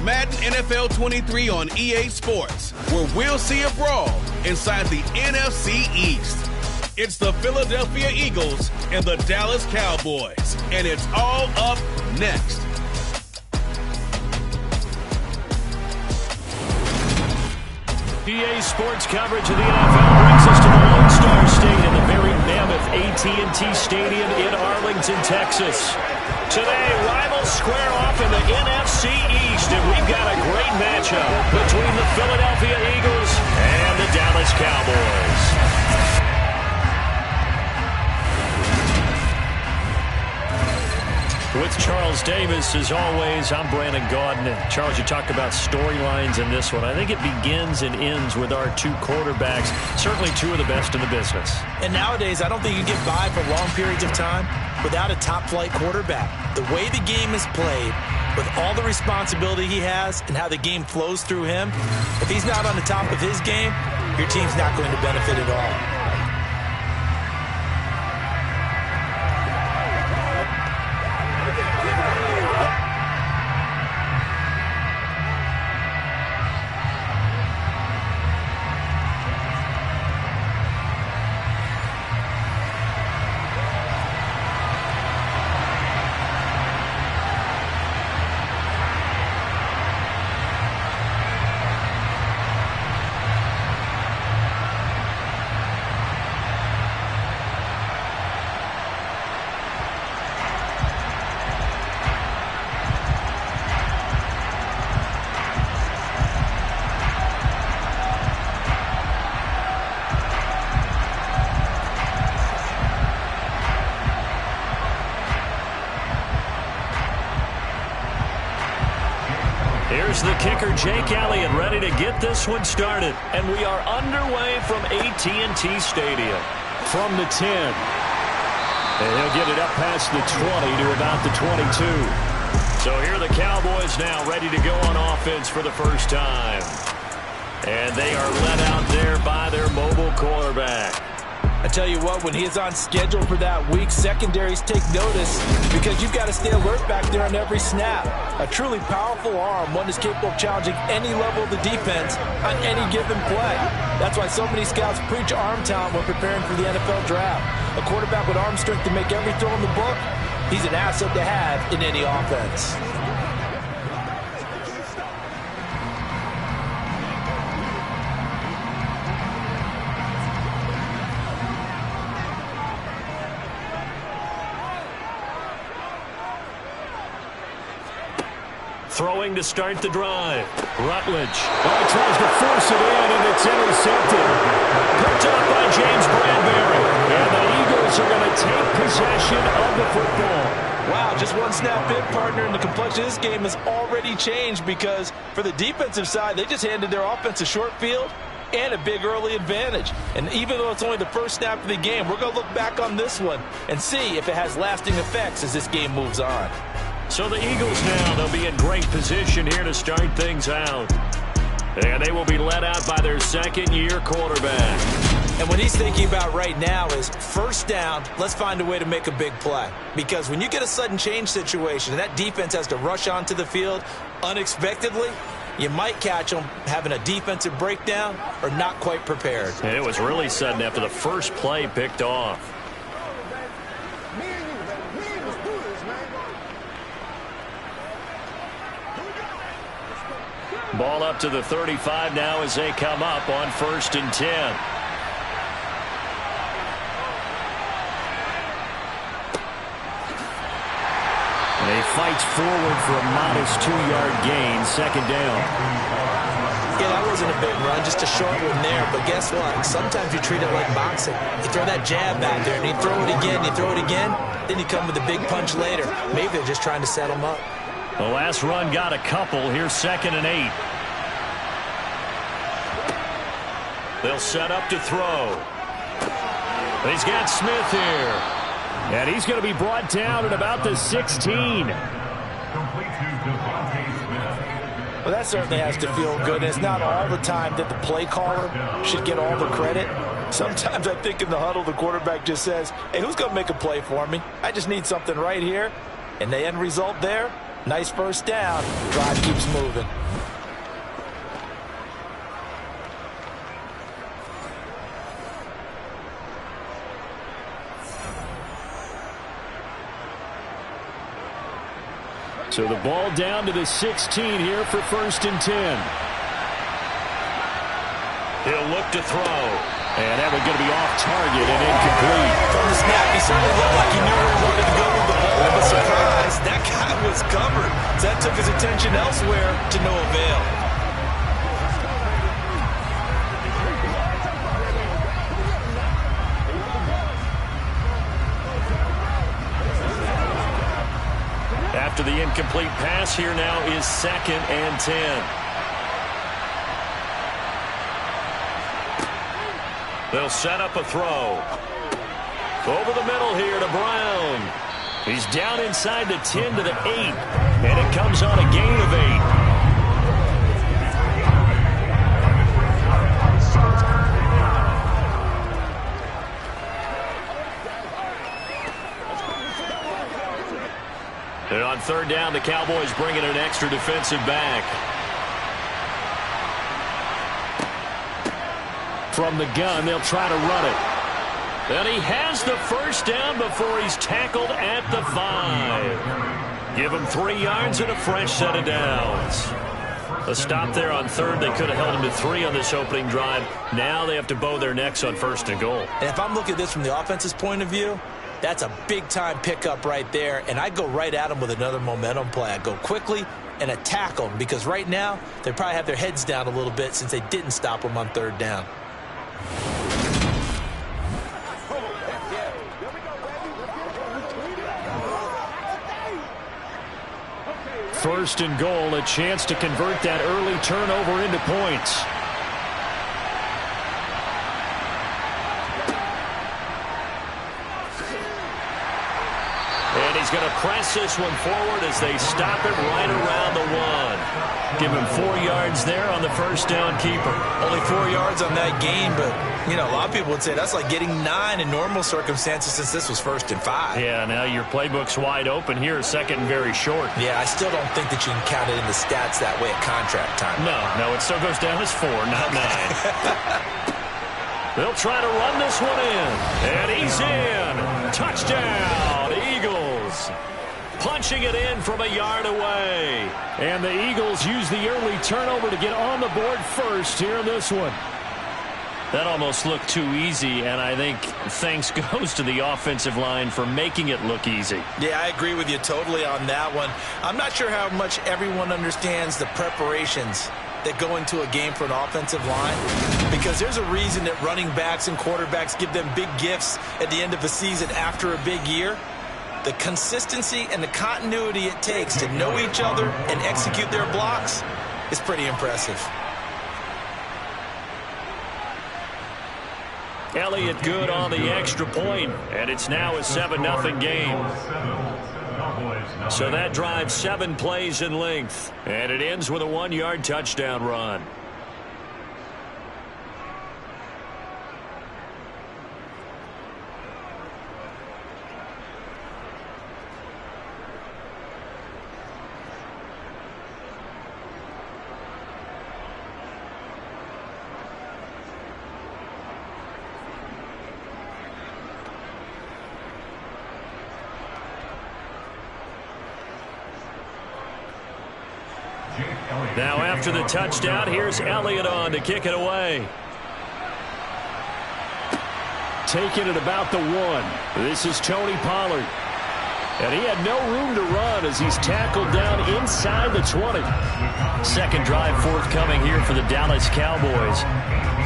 Madden NFL 23 on EA Sports, where we'll see a brawl inside the NFC East. It's the Philadelphia Eagles and the Dallas Cowboys, and it's all up next. EA Sports coverage of the NFL brings us to the Lone Star State in the very mammoth AT&T Stadium in Arlington, Texas. Today, rivals square off in the NFC East, and we've got a great matchup between the Philadelphia Eagles and the Dallas Cowboys. With Charles Davis, as always, I'm Brandon Gaudin. And Charles, you talked about storylines in this one. I think it begins and ends with our two quarterbacks, certainly two of the best in the business. And nowadays, I don't think you get by for long periods of time without a top-flight quarterback. The way the game is played, with all the responsibility he has and how the game flows through him, if he's not on the top of his game, your team's not going to benefit at all. Here's the kicker, Jake Elliott, ready to get this one started. And we are underway from AT&T Stadium. From the 10. And he'll get it up past the 20 to about the 22. So here are the Cowboys now ready to go on offense for the first time. And they are led out there by their mobile quarterback. I tell you what, when he is on schedule for that week, secondaries take notice because you've got to stay alert back there on every snap. A truly powerful arm, one is capable of challenging any level of the defense on any given play. That's why so many scouts preach arm talent when preparing for the NFL draft. A quarterback with arm strength to make every throw in the book, he's an asset to have in any offense. Throwing to start the drive. Rutledge. Oh, he tries to force it in, and it's intercepted. Picked up by James Bradbury. And the Eagles are going to take possession of the football. Wow, just one snap in, partner, and the complexion of this game has already changed because for the defensive side, they just handed their offense a short field and a big early advantage. And even though it's only the first snap of the game, we're going to look back on this one and see if it has lasting effects as this game moves on. So the Eagles now, they'll be in great position here to start things out. And they will be led out by their second-year quarterback. And what he's thinking about right now is first down, let's find a way to make a big play. Because when you get a sudden change situation and that defense has to rush onto the field unexpectedly, you might catch them having a defensive breakdown or not quite prepared. And it was really sudden after the first play picked off. Ball up to the 35 now as they come up on 1st and 10. And he fights forward for a modest 2-yard gain, second down. Yeah, that wasn't a big run, just a short one there. But guess what? Sometimes you treat it like boxing. You throw that jab back there, and you throw it again, you throw it again, then you come with a big punch later. Maybe they're just trying to set them up. The last run got a couple. Here's 2nd and 8. They'll set up to throw. He's got Smith here. And he's going to be brought down at about the 16. Well, that certainly has to feel good. It's not all the time that the play caller should get all the credit. Sometimes I think in the huddle, the quarterback just says, hey, who's going to make a play for me? I just need something right here. And the end result there, Nice first down. Drive keeps moving. So the ball down to the 16 here for 1st and 10. He'll look to throw. And that one's going to be off target and incomplete. From the snap, he certainly looked like he knew where he wanted to go with the ball. But surprise, that guy was covered. So that took his attention elsewhere to no avail. After the incomplete pass, here now is 2nd and 10. They'll set up a throw. Over the middle here to Brown. He's down inside the 10 to the 8. And it comes on a gain of 8. And on 3rd down, the Cowboys bring in an extra defensive back. From the gun, they'll try to run it. And he has the first down before he's tackled at the 5. Give him 3 yards and a fresh set of downs. A stop there on 3rd. They could have held him to 3 on this opening drive. Now they have to bow their necks on 1st and goal. And if I'm looking at this from the offense's point of view, that's a big-time pickup right there. And I go right at him with another momentum play. I go quickly and attack them because right now they probably have their heads down a little bit since they didn't stop them on 3rd down. 1st and goal, a chance to convert that early turnover into points. And he's going to press this one forward as they stop it right around the 1. Give him 4 yards there on the first down keeper. Only 4 yards on that gain, but, you know, a lot of people would say that's like getting 9 in normal circumstances since this was 1st and 5. Yeah, now your playbook's wide open here, 2nd and very short. Yeah, I still don't think that you can count it in the stats that way at contract time. No, it still goes down as 4, not 9. They'll try to run this one in, and he's in. Touchdown, Eagles. Punching it in from a yard away. And the Eagles use the early turnover to get on the board first here in this one. That almost looked too easy, and I think thanks goes to the offensive line for making it look easy. Yeah, I agree with you totally on that one. I'm not sure how much everyone understands the preparations that go into a game for an offensive line, because there's a reason that running backs and quarterbacks give them big gifts at the end of a season after a big year. The consistency and the continuity it takes to know each other and execute their blocks is pretty impressive. Elliott good on the extra point, and it's now a 7-0 game. So that drives 7 plays in length, and it ends with a 1-yard touchdown run. Now after the touchdown, here's Elliott on to kick it away. Taking it about the 1. This is Tony Pollard. And he had no room to run as he's tackled down inside the 20. Second drive forthcoming here for the Dallas Cowboys.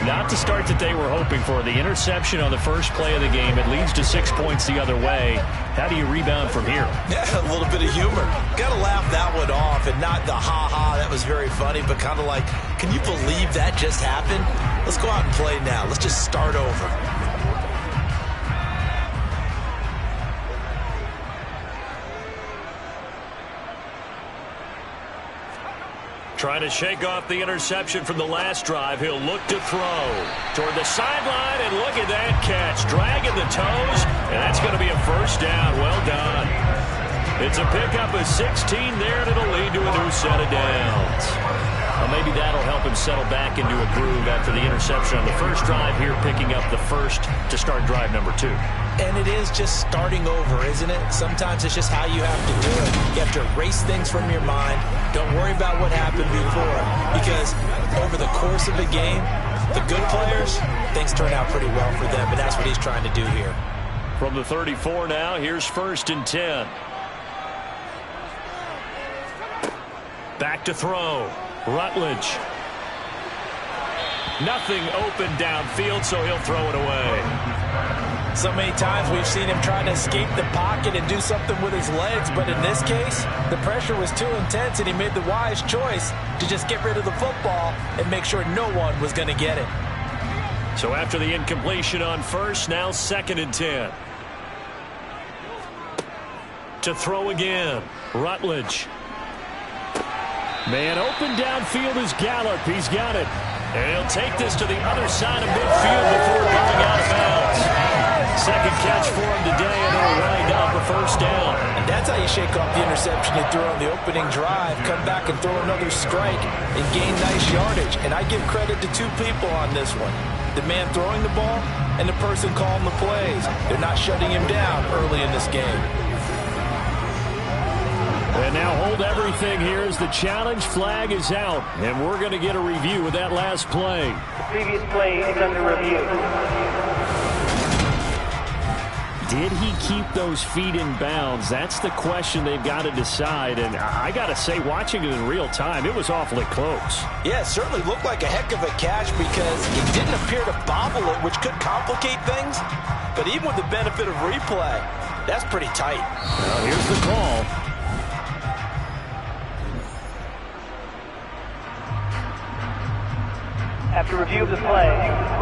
Not the start that they were hoping for. The interception on the first play of the game. It leads to 6 points the other way. How do you rebound from here? Yeah, a little bit of humor. Got to laugh that one off, and not the ha-ha, that was very funny, but kind of like, can you believe that just happened? Let's go out and play now. Let's just start over. Trying to shake off the interception from the last drive. He'll look to throw toward the sideline, and look at that catch. Dragging the toes, and that's going to be a first down. Well done. It's a pickup of 16 there, and it'll lead to a new set of downs. Well, maybe that'll help him settle back into a groove after the interception on the first drive here, picking up the first to start drive number 2. And it is just starting over, isn't it? Sometimes it's just how you have to do it. You have to erase things from your mind. Don't worry about what happened before, because over the course of a game, the good players, things turn out pretty well for them, and that's what he's trying to do here. From the 34 now, here's 1st and 10. Back to throw. Rutledge. Nothing open downfield, so he'll throw it away. So many times we've seen him trying to escape the pocket and do something with his legs, but in this case, the pressure was too intense, and he made the wise choice to just get rid of the football and make sure no one was going to get it. So after the incompletion on first, now 2nd and 10. To throw again. Rutledge. Man open downfield is Gallup. He's got it. And he'll take this to the other side of midfield before going out of bounds. Second catch for him today, and he'll wind up a first down. And that's how you shake off the interception you threw on the opening drive, come back and throw another strike and gain nice yardage. And I give credit to 2 people on this one. The man throwing the ball and the person calling the plays. They're not shutting him down early in this game. And now hold everything here as the challenge flag is out. And we're going to get a review of that last play. The previous play is under review. Did he keep those feet in bounds? That's the question they've got to decide. And I got to say, watching it in real time, it was awfully close. Yeah, it certainly looked like a heck of a catch because he didn't appear to bobble it, which could complicate things. But even with the benefit of replay, that's pretty tight. Well, here's the call. After review of the play,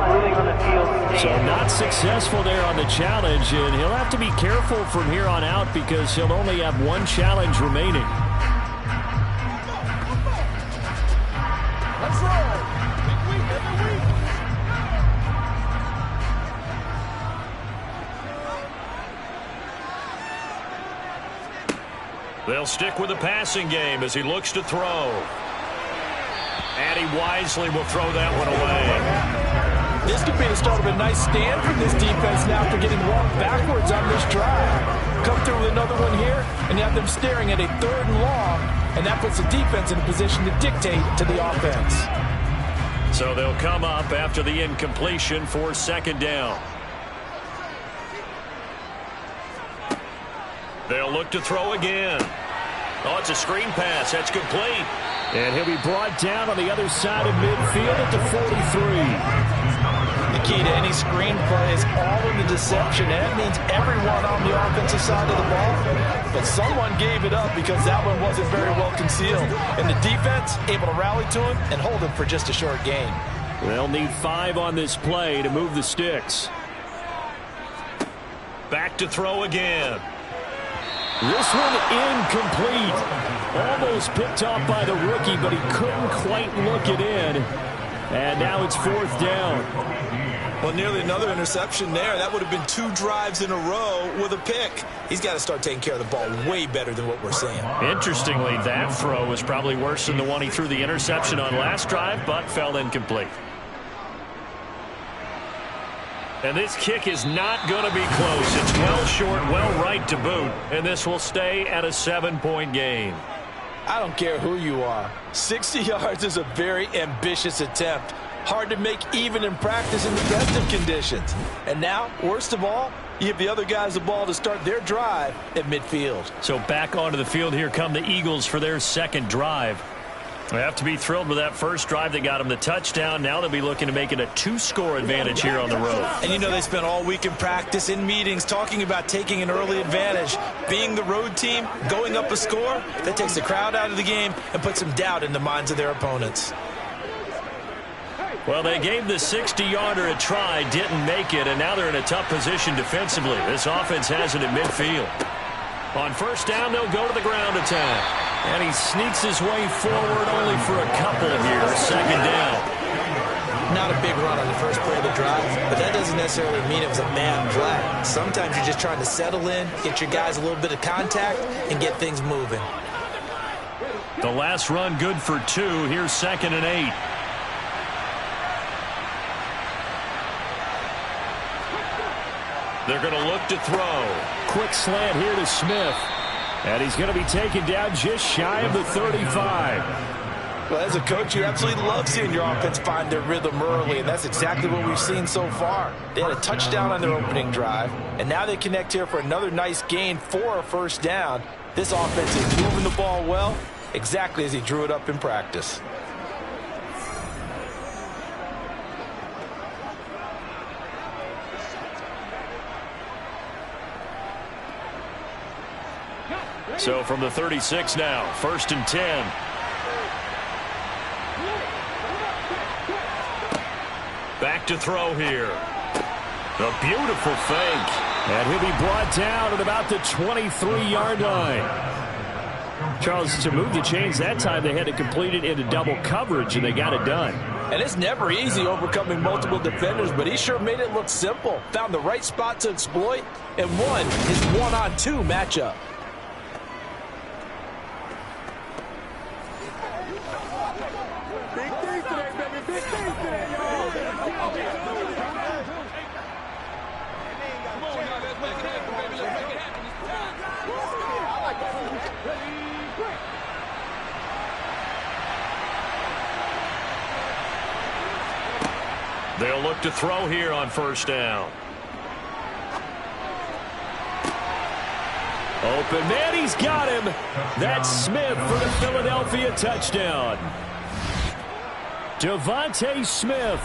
ruling on the field stands. So not successful there on the challenge, and he'll have to be careful from here on out because he'll only have 1 challenge remaining. Let's roll. They'll stick with the passing game as he looks to throw. And he wisely will throw that one away. This could be the start of a nice stand for this defense now after getting walked backwards on this drive. Come through with another one here, and you have them staring at a 3rd and long, and that puts the defense in a position to dictate to the offense. So they'll come up after the incompletion for 2nd down. They'll look to throw again. Oh, it's a screen pass. That's complete. And he'll be brought down on the other side of midfield at the 43. The key to any screen play is all in the deception. And that means everyone on the offensive side of the ball. But someone gave it up because that one wasn't very well concealed. And the defense able to rally to him and hold him for just a short gain. They'll need 5 on this play to move the sticks. Back to throw again. This one incomplete. Almost picked off by the rookie, but he couldn't quite look it in. And now it's 4th down. Well, nearly another interception there. That would have been 2 drives in a row with a pick. He's got to start taking care of the ball way better than what we're seeing. Interestingly, that throw was probably worse than the one he threw the interception on last drive, but fell incomplete. And this kick is not going to be close. It's well short, well right to boot, and this will stay at a 7-point game. I don't care who you are. 60 yards is a very ambitious attempt. Hard to make even in practice in the best of conditions. And now, worst of all, you give the other guys the ball to start their drive at midfield. So back onto the field here come the Eagles for their 2nd drive. They have to be thrilled with that first drive that got them the touchdown. Now they'll be looking to make it a 2-score advantage here on the road. And you know they spent all week in practice, in meetings, talking about taking an early advantage. Being the road team, going up a score, that takes the crowd out of the game and puts some doubt in the minds of their opponents. Well, they gave the 60-yarder a try, didn't make it, and now they're in a tough position defensively. This offense has it at midfield. On 1st down, they'll go to the ground attack. And he sneaks his way forward only for a couple here. 2nd down. Not a big run on the first play of the drive, but that doesn't necessarily mean it was a bad play. Sometimes you're just trying to settle in, get your guys a little bit of contact, and get things moving. The last run good for 2. Here's 2nd and 8. They're going to look to throw. Quick slant here to Smith. And he's going to be taken down just shy of the 35. Well, as a coach, you absolutely love seeing your offense find their rhythm early, and that's exactly what we've seen so far. They had a touchdown on their opening drive, and now they connect here for another nice gain for a first down. This offense is moving the ball well, exactly as he drew it up in practice. So from the 36 now, 1st and 10. Back to throw here. A beautiful fake. And he'll be brought down at about the 23-yard line. Charles, to move the chains that time, they had to complete it into double coverage, and they got it done. And it's never easy overcoming multiple defenders, but he sure made it look simple. Found the right spot to exploit and won his 1-on-2 matchup. They'll look to throw here on 1st down. Open man, he's got him. That's Smith for the Philadelphia touchdown. Devontae Smith,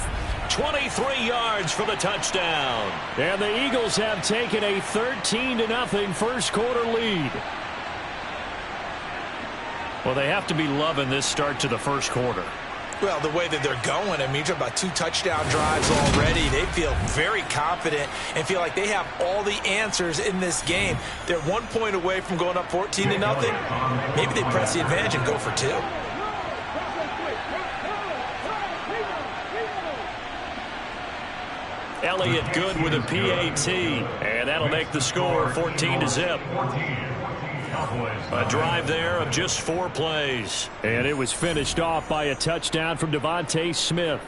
23 yards for the touchdown. And the Eagles have taken a 13-0 first quarter lead. Well, they have to be loving this start to the first quarter. Well, the way that they're going, I mean, you're talking about 2 touchdown drives already. They feel very confident and feel like they have all the answers in this game. They're 1 point away from going up 14-0. Maybe they press the advantage and go for 2. Elliott good with a PAT, and that'll make the score 14-0. A drive there of just 4 plays. And it was finished off by a touchdown from Devontae Smith.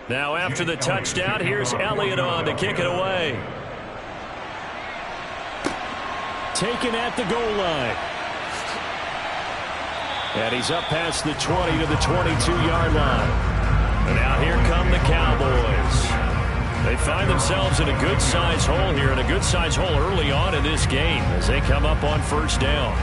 Now after the touchdown, here's Elliott on to kick it away. Taken at the goal line. And he's up past the 20 to the 22-yard line. And now here come the Cowboys. They find themselves in a good-sized hole here, and a good-sized hole early on in this game as they come up on 1st down.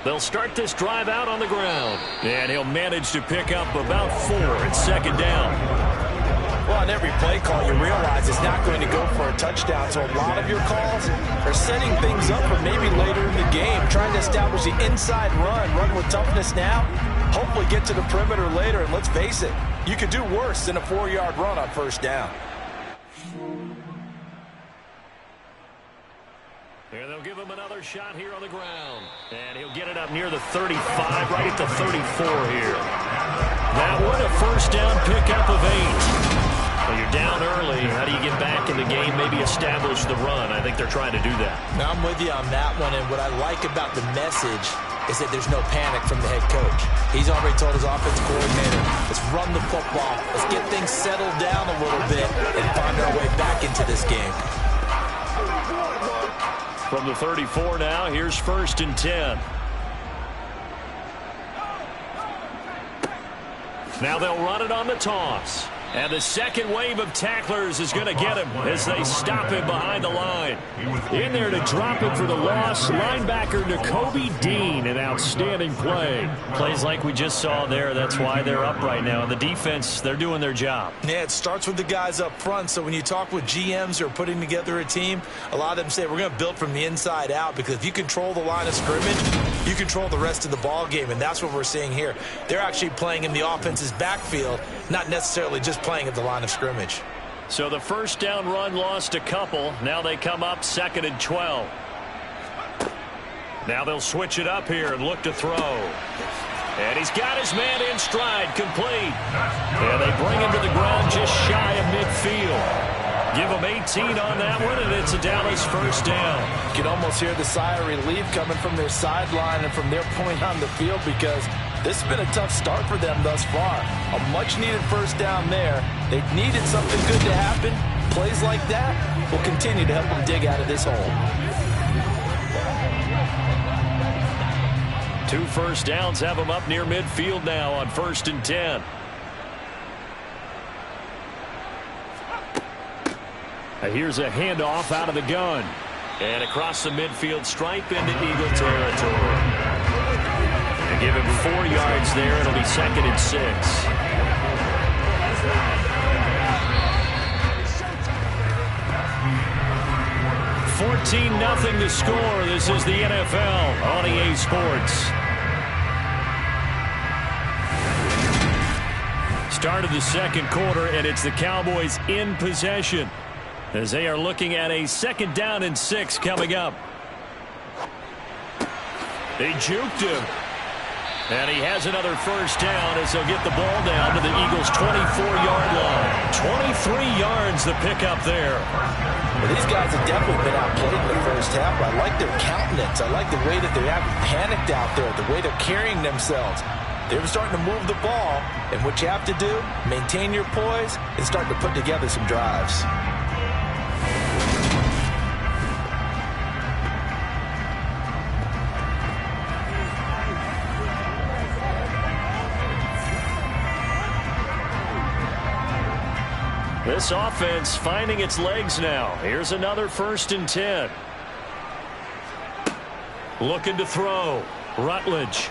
They'll start this drive out on the ground. And he'll manage to pick up about 4 at 2nd down. Well, on every play call, you realize it's not going to go for a touchdown. So a lot of your calls are setting things up for maybe later in the game, trying to establish the inside run with toughness now, hopefully get to the perimeter later. And let's face it, you could do worse than a 4-yard run on 1st down. And they'll give him another shot here on the ground. And he'll get it up near the 35, right at the 34 here. That one, a 1st down pickup of 8. Well, you're down early. How do you get back in the game, maybe establish the run? I think they're trying to do that. Now, I'm with you on that one, and what I like about the message is that there's no panic from the head coach. He's already told his offensive coordinator, let's run the football, let's get things settled down a little bit and find our way back into this game. From the 34 now, here's 1st and 10. Now they'll run it on the toss. And the second wave of tacklers is going to get him as they stop him behind the line. In there to drop him for the loss, linebacker Nakobe Dean, an outstanding play. Plays like we just saw there, that's why they're up right now. And the defense, they're doing their job. Yeah, it starts with the guys up front. So when you talk with GMs who are putting together a team, a lot of them say we're going to build from the inside out, because if you control the line of scrimmage, you control the rest of the ball game, and that's what we're seeing here. They're actually playing in the offense's backfield, not necessarily just playing at the line of scrimmage. So the first down run lost a couple. Now they come up 2nd and 12. Now they'll switch it up here and look to throw. And he's got his man in stride, complete. And they bring him to the ground just shy of midfield. Give him 18 on that one, and it's a Dallas first down. You can almost hear the sigh of relief coming from their sideline and from their point on the field, because this has been a tough start for them thus far. A much-needed first down there. They needed something good to happen. Plays like that will continue to help them dig out of this hole. 2 first downs have them up near midfield now on 1st and 10. Here's a handoff out of the gun. And across the midfield stripe into Eagle territory. They give him 4 yards there. It'll be 2nd and 6. 14-0 to score. This is the NFL on EA Sports. Start of the second quarter, and it's the Cowboys in possession, as they are looking at a 2nd down and 6 coming up. They juked him. And he has another first down as they'll get the ball down to the Eagles' 24-yard line. 23 yards the pickup there. Well, these guys have definitely been outplayed in the first half. I like their countenance. I like the way that they're acting panicked out there, the way they're carrying themselves. They're starting to move the ball, and what you have to do, maintain your poise and start to put together some drives. This offense finding its legs now. Here's another 1st and 10. Looking to throw. Rutledge.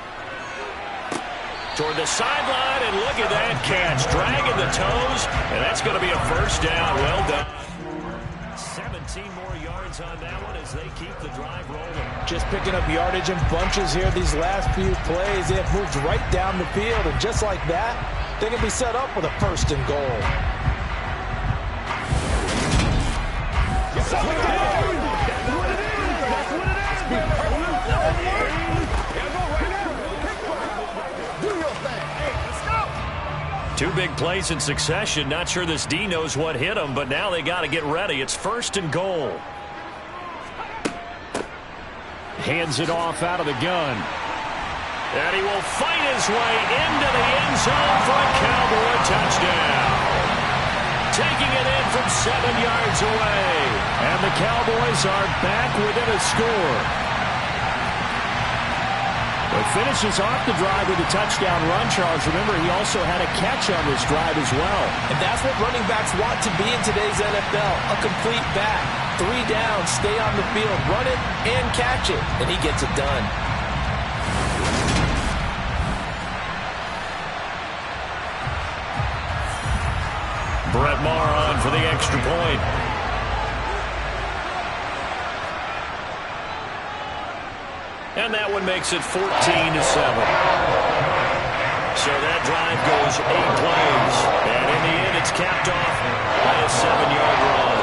Toward the sideline, and look at that catch. Dragging the toes, and that's going to be a first down. Well done. 17 more yards on that one as they keep the drive rolling. Just picking up yardage in bunches here these last few plays. They have moved right down the field, and just like that, they can be set up with a 1st and goal. Two big plays in succession. Not sure this D knows what hit him, but now they got to get ready. It's 1st and goal. Hands it off out of the gun. And he will fight his way into the end zone for a Cowboy touchdown. Taking it in from 7 yards away. And the Cowboys are back within a score. But finishes off the drive with a touchdown run, Charles. Remember, he also had a catch on this drive as well. And that's what running backs want to be in today's NFL, a complete back. 3 downs, stay on the field, run it, and catch it. And he gets it done. Brett Maher on for the extra point. And that one makes it 14-7. So that drive goes 8 plays. And in the end, it's capped off by a 7-yard run.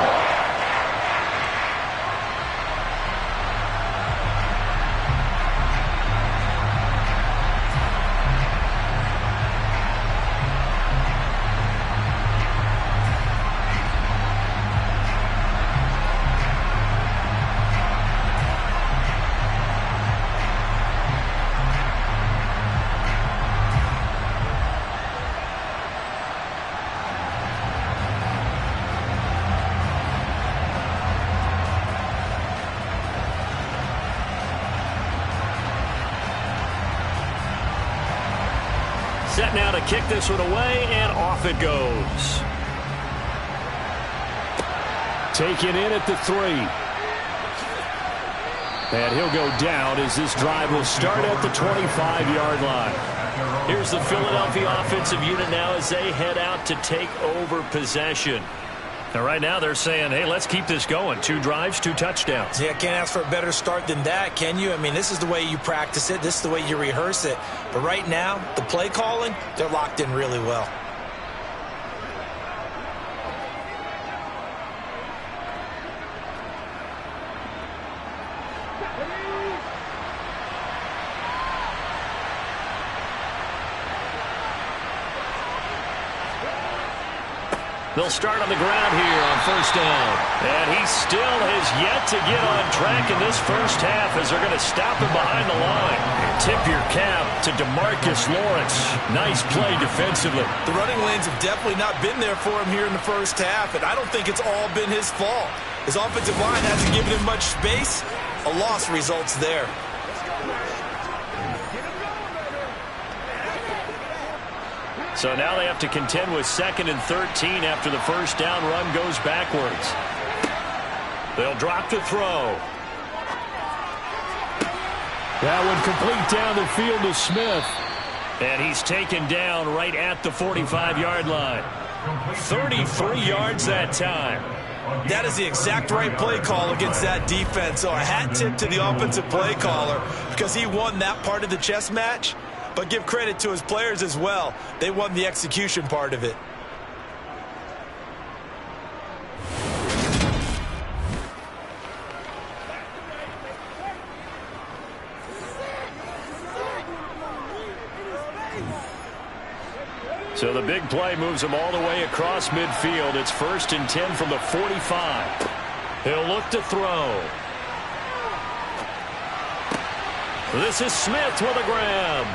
set now to kick this one away, and off it goes. Taken in at the 3. And he'll go down as this drive will start at the 25-yard line. Here's the Philadelphia offensive unit now as they head out to take over possession. And right now they're saying, hey, let's keep this going. 2 drives, 2 touchdowns. Yeah, can't ask for a better start than that, can you? I mean, this is the way you practice it. This is the way you rehearse it. But right now, the play calling, they're locked in really well. They'll start on the ground here on first down. And he still has yet to get on track in this first half as they're going to stop him behind the line. Tip your cap to DeMarcus Lawrence. Nice play defensively. The running lanes have definitely not been there for him here in the first half, and I don't think it's all been his fault. His offensive line hasn't given him much space. A loss results there. So now they have to contend with 2nd and 13 after the first down run goes backwards. They'll drop to throw. That one complete down the field to Smith. And he's taken down right at the 45-yard line. 33 yards that time. That is the exact right play call against that defense. So a hat tip to the offensive play caller because he won that part of the chess match. But give credit to his players as well. They won the execution part of it. So the big play moves him all the way across midfield. It's 1st and 10 from the 45. He'll look to throw. This is Smith with a grab.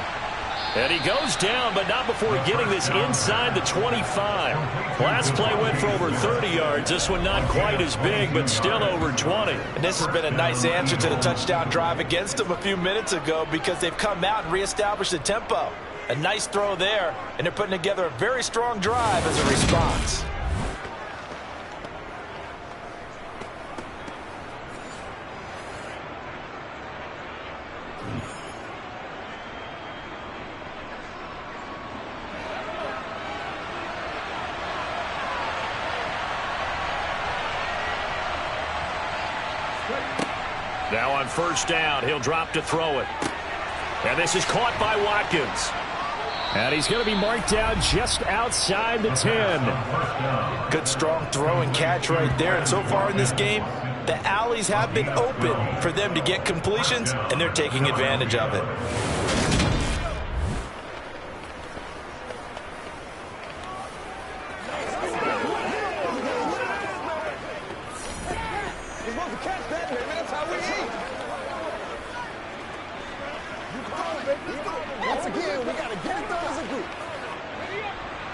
And he goes down, but not before getting this inside the 25. Last play went for over 30 yards. This one not quite as big, but still over 20. And this has been a nice answer to the touchdown drive against them a few minutes ago because they've come out and reestablished the tempo. A nice throw there, and they're putting together a very strong drive as a response. Now on first down, he'll drop to throw it. And this is caught by Watkins. And he's going to be marked down just outside the 10. Good strong throw and catch right there. And so far in this game, the alleys have been open for them to get completions, and they're taking advantage of it.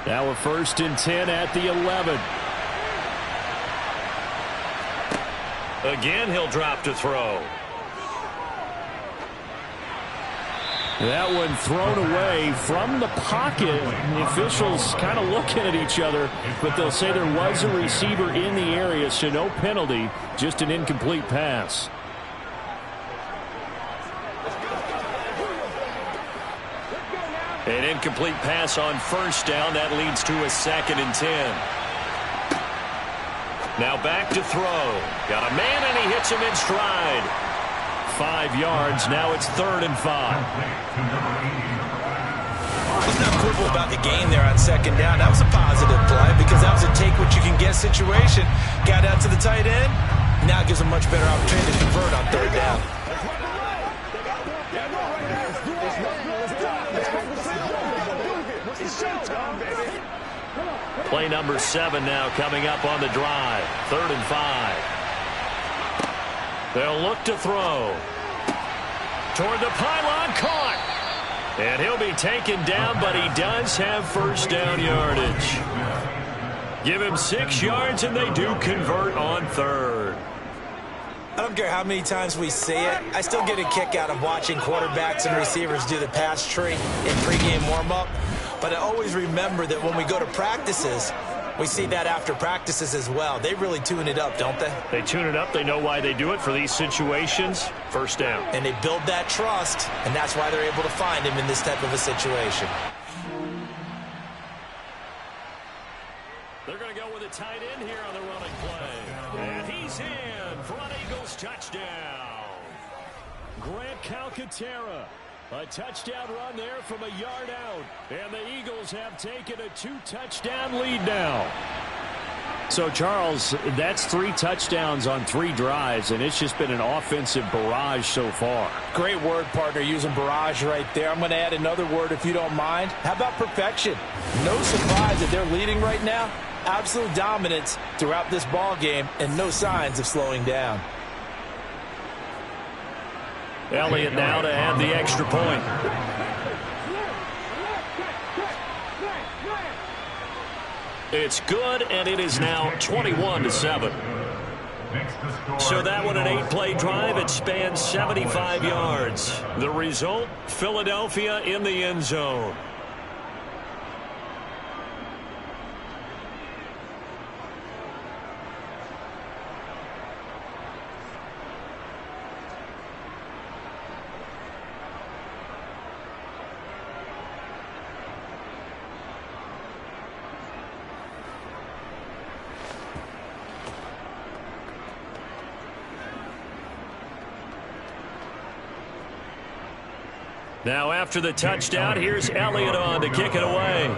Now a 1st and 10 at the 11. Again, he'll drop to throw. That one thrown away from the pocket. The officials kind of looking at each other, but they'll say there was a receiver in the area, so no penalty, just an incomplete pass. An incomplete pass on first down. That leads to a 2nd and 10. Now back to throw. Got a man, and he hits him in stride. 5 yards. Now it's 3rd and 5. Let's not quibble about the gain there on 2nd down. That was a positive play because that was a take-what-you-can-get situation. Got out to the tight end. Now it gives a much better opportunity to convert on 3rd down. Play number 7 now coming up on the drive. 3rd and 5. They'll look to throw. Toward the pylon, caught. And he'll be taken down, but he does have first down yardage. Give him 6 yards, and they do convert on 3rd. I don't care how many times we say it, I still get a kick out of watching quarterbacks and receivers do the pass tree in pregame warm-up. But I always remember that when we go to practices, we see that after practices as well. They really tune it up, don't they? They tune it up. They know why they do it for these situations. First down. And they build that trust, and that's why they're able to find him in this type of a situation. They're going to go with a tight end here on the running play. And he's in for an Eagles touchdown. Grant Calcaterra. A touchdown run there from a yard out. And the Eagles have taken a 2-touchdown lead now. So, Charles, that's 3 touchdowns on 3 drives, and it's just been an offensive barrage so far. Great word, partner, using barrage right there. I'm going to add another word if you don't mind. How about perfection? No surprise that they're leading right now. Absolute dominance throughout this ball game and no signs of slowing down. Elliott now to add the extra point. It's good, and it is now 21-7. So that one an 8-play drive. It spans 75 yards. The result, Philadelphia in the end zone. Now after the touchdown, here's Elliott on to kick it away.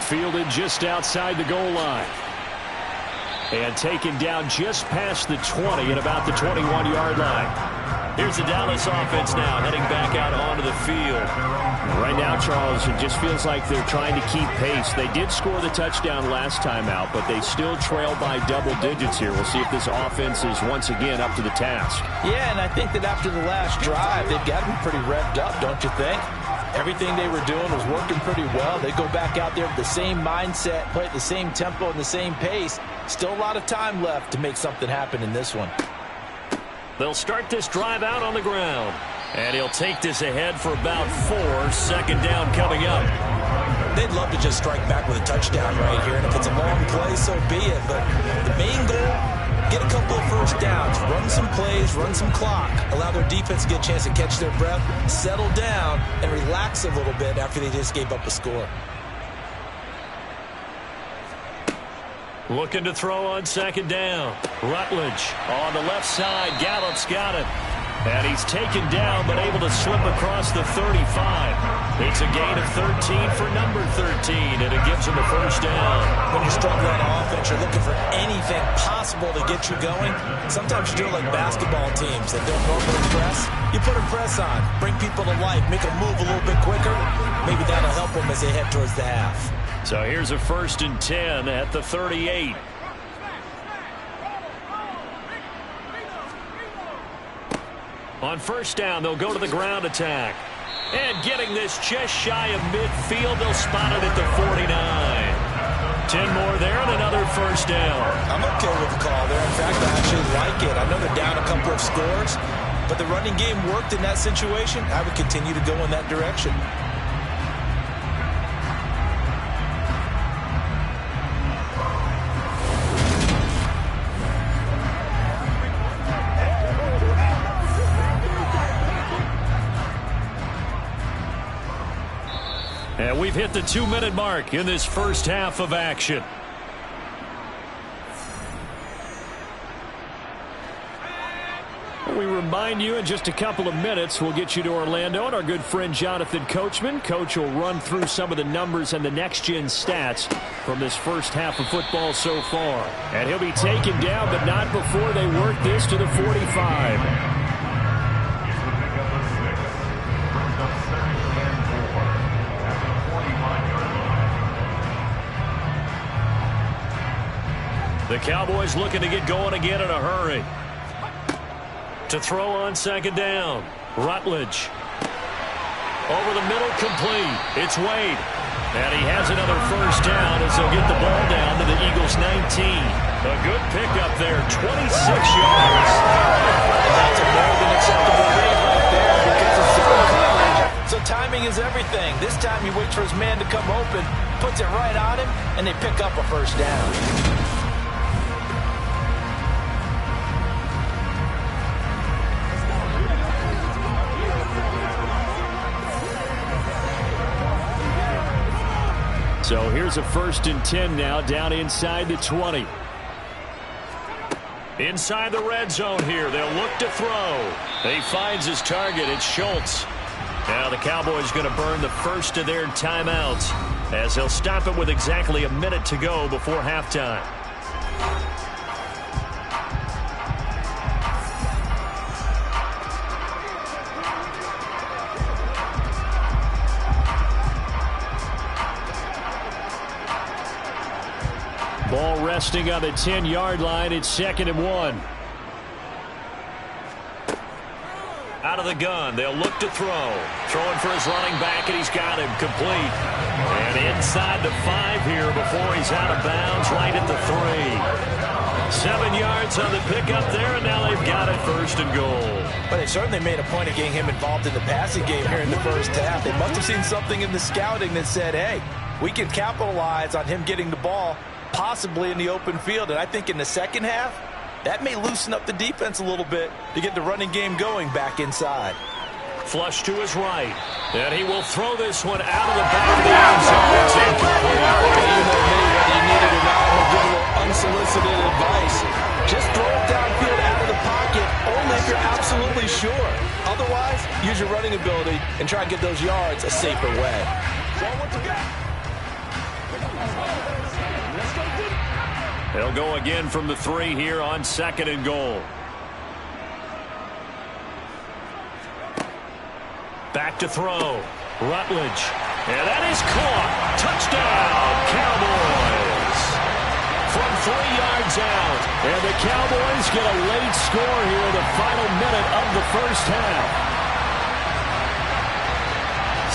Fielded just outside the goal line. And taken down just past the 20 at about the 21-yard line. Here's the Dallas offense now heading back out onto the field. Right now, Charles, it just feels like they're trying to keep pace. They did score the touchdown last time out, but they still trail by double digits here. We'll see if this offense is once again up to the task. Yeah, and I think that after the last drive, they've got to be pretty revved up, don't you think? Everything they were doing was working pretty well. They go back out there with the same mindset, play at the same tempo and the same pace. Still a lot of time left to make something happen in this one. They'll start this drive out on the ground. And he'll take this ahead for about 4. Second down coming up. They'd love to just strike back with a touchdown right here. And if it's a long play, so be it. But the main goal, get a couple of first downs, run some plays, run some clock, allow their defense to get a chance to catch their breath, settle down, and relax a little bit after they just gave up a score. Looking to throw on second down. Rutledge on the left side. Gallup's got it. And he's taken down but able to slip across the 35. It's a gain of 13 for number 13, and it gives him a first down. When you're struggling on offense, you're looking for anything possible to get you going. Sometimes you do it like basketball teams that don't normally press. You put a press on, bring people to life, make them move a little bit quicker. Maybe that'll help them as they head towards the half. So here's a 1st and 10 at the 38. On first down, they'll go to the ground attack. And getting this just shy of midfield, they'll spot it at the 49. 10 more there and another first down. I'm okay with the call there. In fact, I actually like it. I know they're down a couple of scores, but the running game worked in that situation. I would continue to go in that direction. And we've hit the 2-minute mark in this first half of action. We remind you in just a couple of minutes we'll get you to Orlando and our good friend Jonathan Coachman. Coach will run through some of the numbers and the next-gen stats from this first half of football so far. And he'll be taken down, but not before they work this to the 45. The Cowboys looking to get going again in a hurry. To throw on second down. Rutledge. Over the middle, complete. It's Wade. And he has another first down as they'll get the ball down to the Eagles' 19. A good pickup there, 26 yards. That's a more than acceptable lead right there because of zone coverage. So timing is everything. This time he waits for his man to come open, puts it right on him, and they pick up a first down. So here's a 1st and 10 now, down inside the 20. Inside the red zone here. They'll look to throw. He finds his target. It's Schultz. Now the Cowboys going to burn the first of their timeouts as they'll stop it with exactly a minute to go before halftime. Ball resting on the 10-yard line. It's 2nd and 1. Out of the gun. They'll look to throw. Throwing for his running back, and he's got him complete. And inside the 5 here before he's out of bounds, right at the 3. 7 yards on the pickup there, and now they've got it 1st and goal. But they certainly made a point of getting him involved in the passing game here in the first half. They must have seen something in the scouting that said, hey, we can capitalize on him getting the ball possibly in the open field. And I think in the second half, that may loosen up the defense a little bit to get the running game going back inside. Flush to his right. And he will throw this one out of the back of the end zone. It's incomplete. You know me, whether you need it or not, I'm going to give a little unsolicited advice. Just throw it downfield out of the pocket, only if you're absolutely sure. Otherwise, use your running ability and try and get those yards a safer way. They'll go again from the 3 here on 2nd and goal. Back to throw. Rutledge. And that is caught. Touchdown, Cowboys. From 3 yards out. And the Cowboys get a late score here in the final minute of the first half.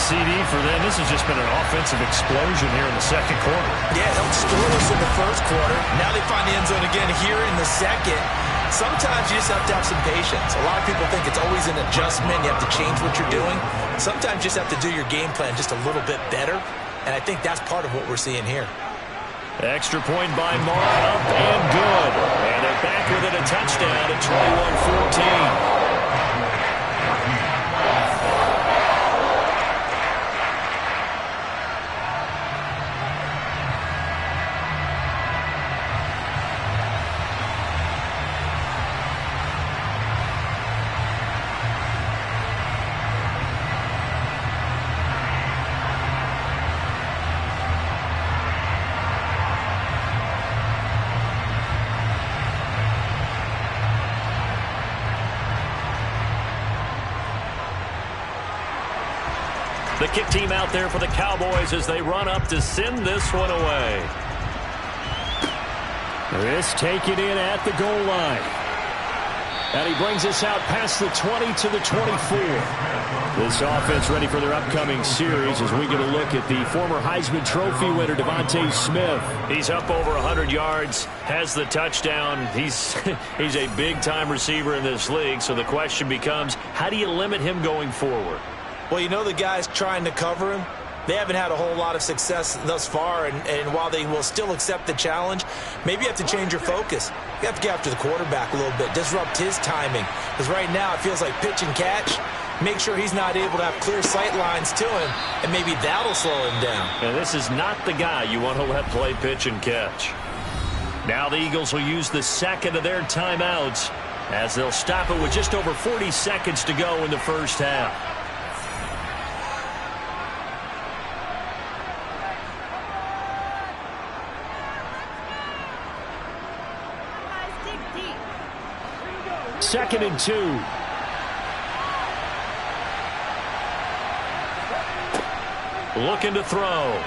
CD for them. This has just been an offensive explosion here in the second quarter. Yeah, held scoreless in the first quarter. Now they find the end zone again here in the second. Sometimes you just have to have some patience. A lot of people think it's always an adjustment. You have to change what you're doing. Sometimes you just have to do your game plan just a little bit better. And I think that's part of what we're seeing here. Extra point by Marr, up and good. And they're back with it, a touchdown at 21-14. The kick team out there for the Cowboys as they run up to send this one away. This taken in at the goal line. And he brings us out past the 20 to the 24. This offense ready for their upcoming series as we get a look at the former Heisman Trophy winner, Devontae Smith. He's up over 100 yards, has the touchdown. He's a big-time receiver in this league, so the question becomes, how do you limit him going forward? Well, you know the guys trying to cover him, they haven't had a whole lot of success thus far, and while they will still accept the challenge, maybe you have to change your focus. You have to get after the quarterback a little bit, disrupt his timing, because right now it feels like pitch and catch. Make sure he's not able to have clear sight lines to him, and maybe that'll slow him down. And this is not the guy you want to let play pitch and catch. Now the Eagles will use the second of their timeouts as they'll stop it with just over 40 seconds to go in the first half. Second and 2. Looking to throw.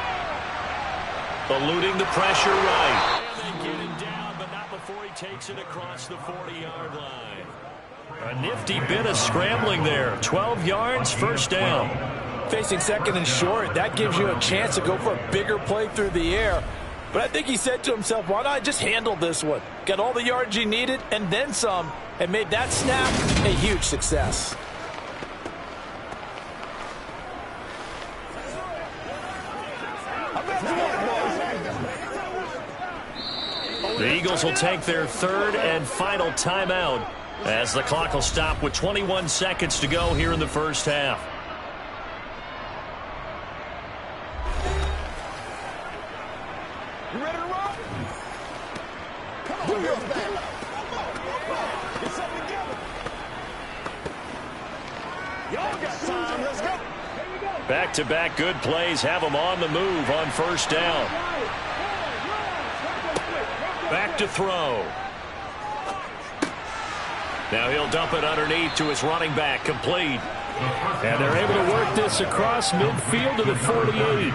Eluding the pressure right. And they get him down, but not before he takes it across the 40-yard line. A nifty bit of scrambling there. 12 yards, first down. Facing second and short, that gives you a chance to go for a bigger play through the air. But I think he said to himself, why not just handle this one? Got all the yards he needed and then some, and made that snap a huge success. The Eagles will take their third and final timeout as the clock will stop with 21 seconds to go here in the first half. You ready to roll? Come on, put yours back. Get something together. Y'all got time. Let's go. Back-to-back good plays have them on the move on first down. Back to throw. Now he'll dump it underneath to his running back, complete. And they're able to work this across midfield to the 48.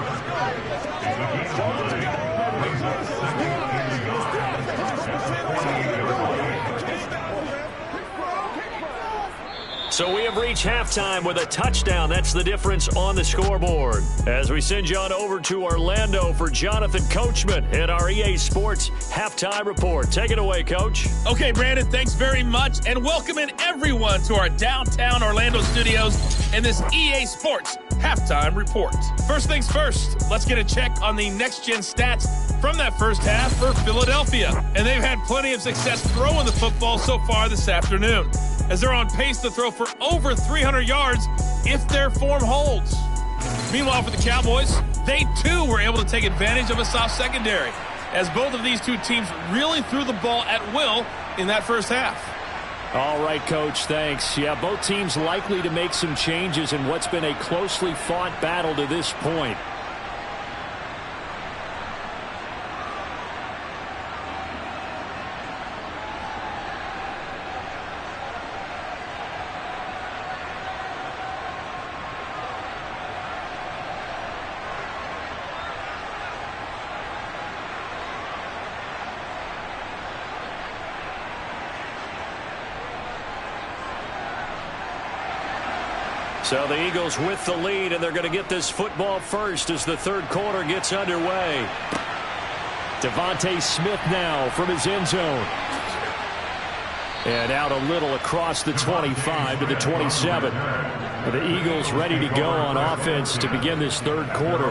So we have reached halftime with a touchdown. That's the difference on the scoreboard. As we send you on over to Orlando for Jonathan Coachman at our EA Sports Halftime Report. Take it away, Coach. Okay, Brandon, thanks very much. And welcome in everyone to our downtown Orlando studios and this EA Sports Halftime Report. First things first, let's get a check on the next-gen stats from that first half for Philadelphia. And they've had plenty of success throwing the football so far this afternoon, as they're on pace to throw for over 300 yards if their form holds. Meanwhile, for the Cowboys, they too were able to take advantage of a soft secondary, as both of these two teams really threw the ball at will in that first half. All right, Coach, thanks. Yeah, both teams likely to make some changes in what's been a closely fought battle to this point. So the Eagles with the lead, and they're going to get this football first as the third quarter gets underway. Devontae Smith now from his end zone. And out a little across the 25 to the 27. The Eagles ready to go on offense to begin this third quarter.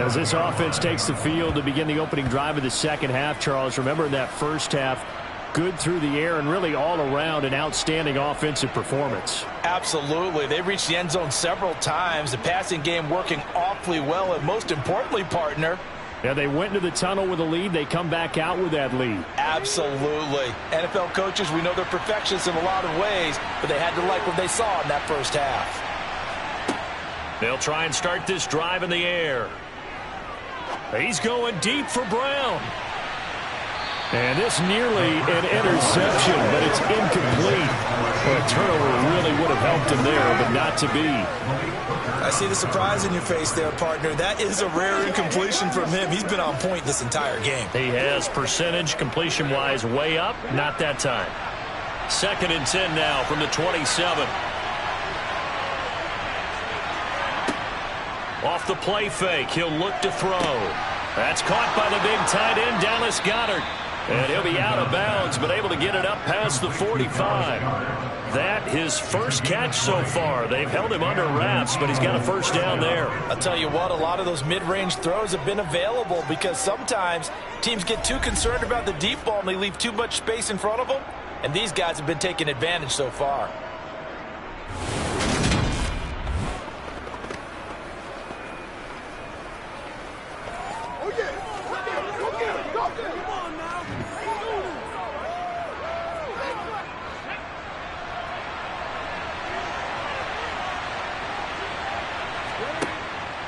As this offense takes the field to begin the opening drive of the second half, Charles, remember in that first half, good through the air and really all around an outstanding offensive performance. Absolutely. They reached the end zone several times. The passing game working awfully well, and most importantly, partner, yeah, they went into the tunnel with a lead. They come back out with that lead. Absolutely. NFL coaches, we know they're perfectionists in a lot of ways, but they had to like what they saw in that first half. They'll try and start this drive in the air. He's going deep for Brown. And this nearly an interception, but it's incomplete. Well, a turnover really would have helped him there, but not to be. I see the surprise in your face there, partner. That is a rare incompletion from him. He's been on point this entire game. He has percentage completion-wise way up, not that time. 2nd and 10 now from the 27. Off the play fake, he'll look to throw. That's caught by the big tight end, Dallas Goedert. And he'll be out of bounds, but able to get it up past the 45. That his first catch so far. They've held him under wraps, but he's got a first down there. I'll tell you what, a lot of those mid-range throws have been available because sometimes teams get too concerned about the deep ball and they leave too much space in front of them. And these guys have been taking advantage so far.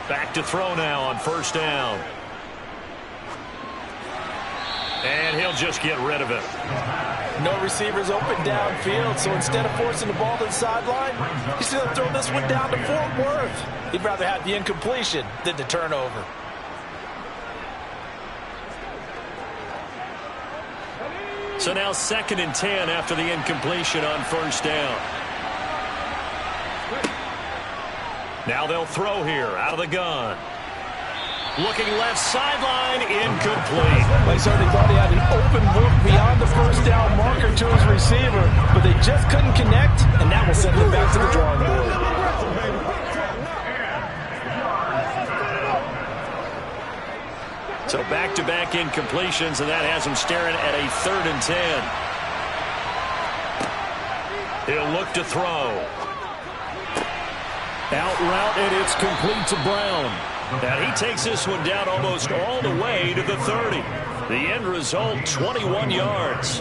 Back to throw now on first down. And he'll just get rid of it. No receivers open downfield, so instead of forcing the ball to the sideline, he's going to throw this one down to Fort Worth. He'd rather have the incompletion than the turnover. So now 2nd and 10 after the incompletion on first down. Now they'll throw here out of the gun. Looking left sideline, incomplete. They certainly thought he had an open look beyond the first down marker to his receiver, but they just couldn't connect, and that will send them back to the drawing board. So back-to-back incompletions, and that has him staring at a 3rd and 10. He'll look to throw. Out route, and it's complete to Brown. And he takes this one down almost all the way to the 30. The end result, 21 yards.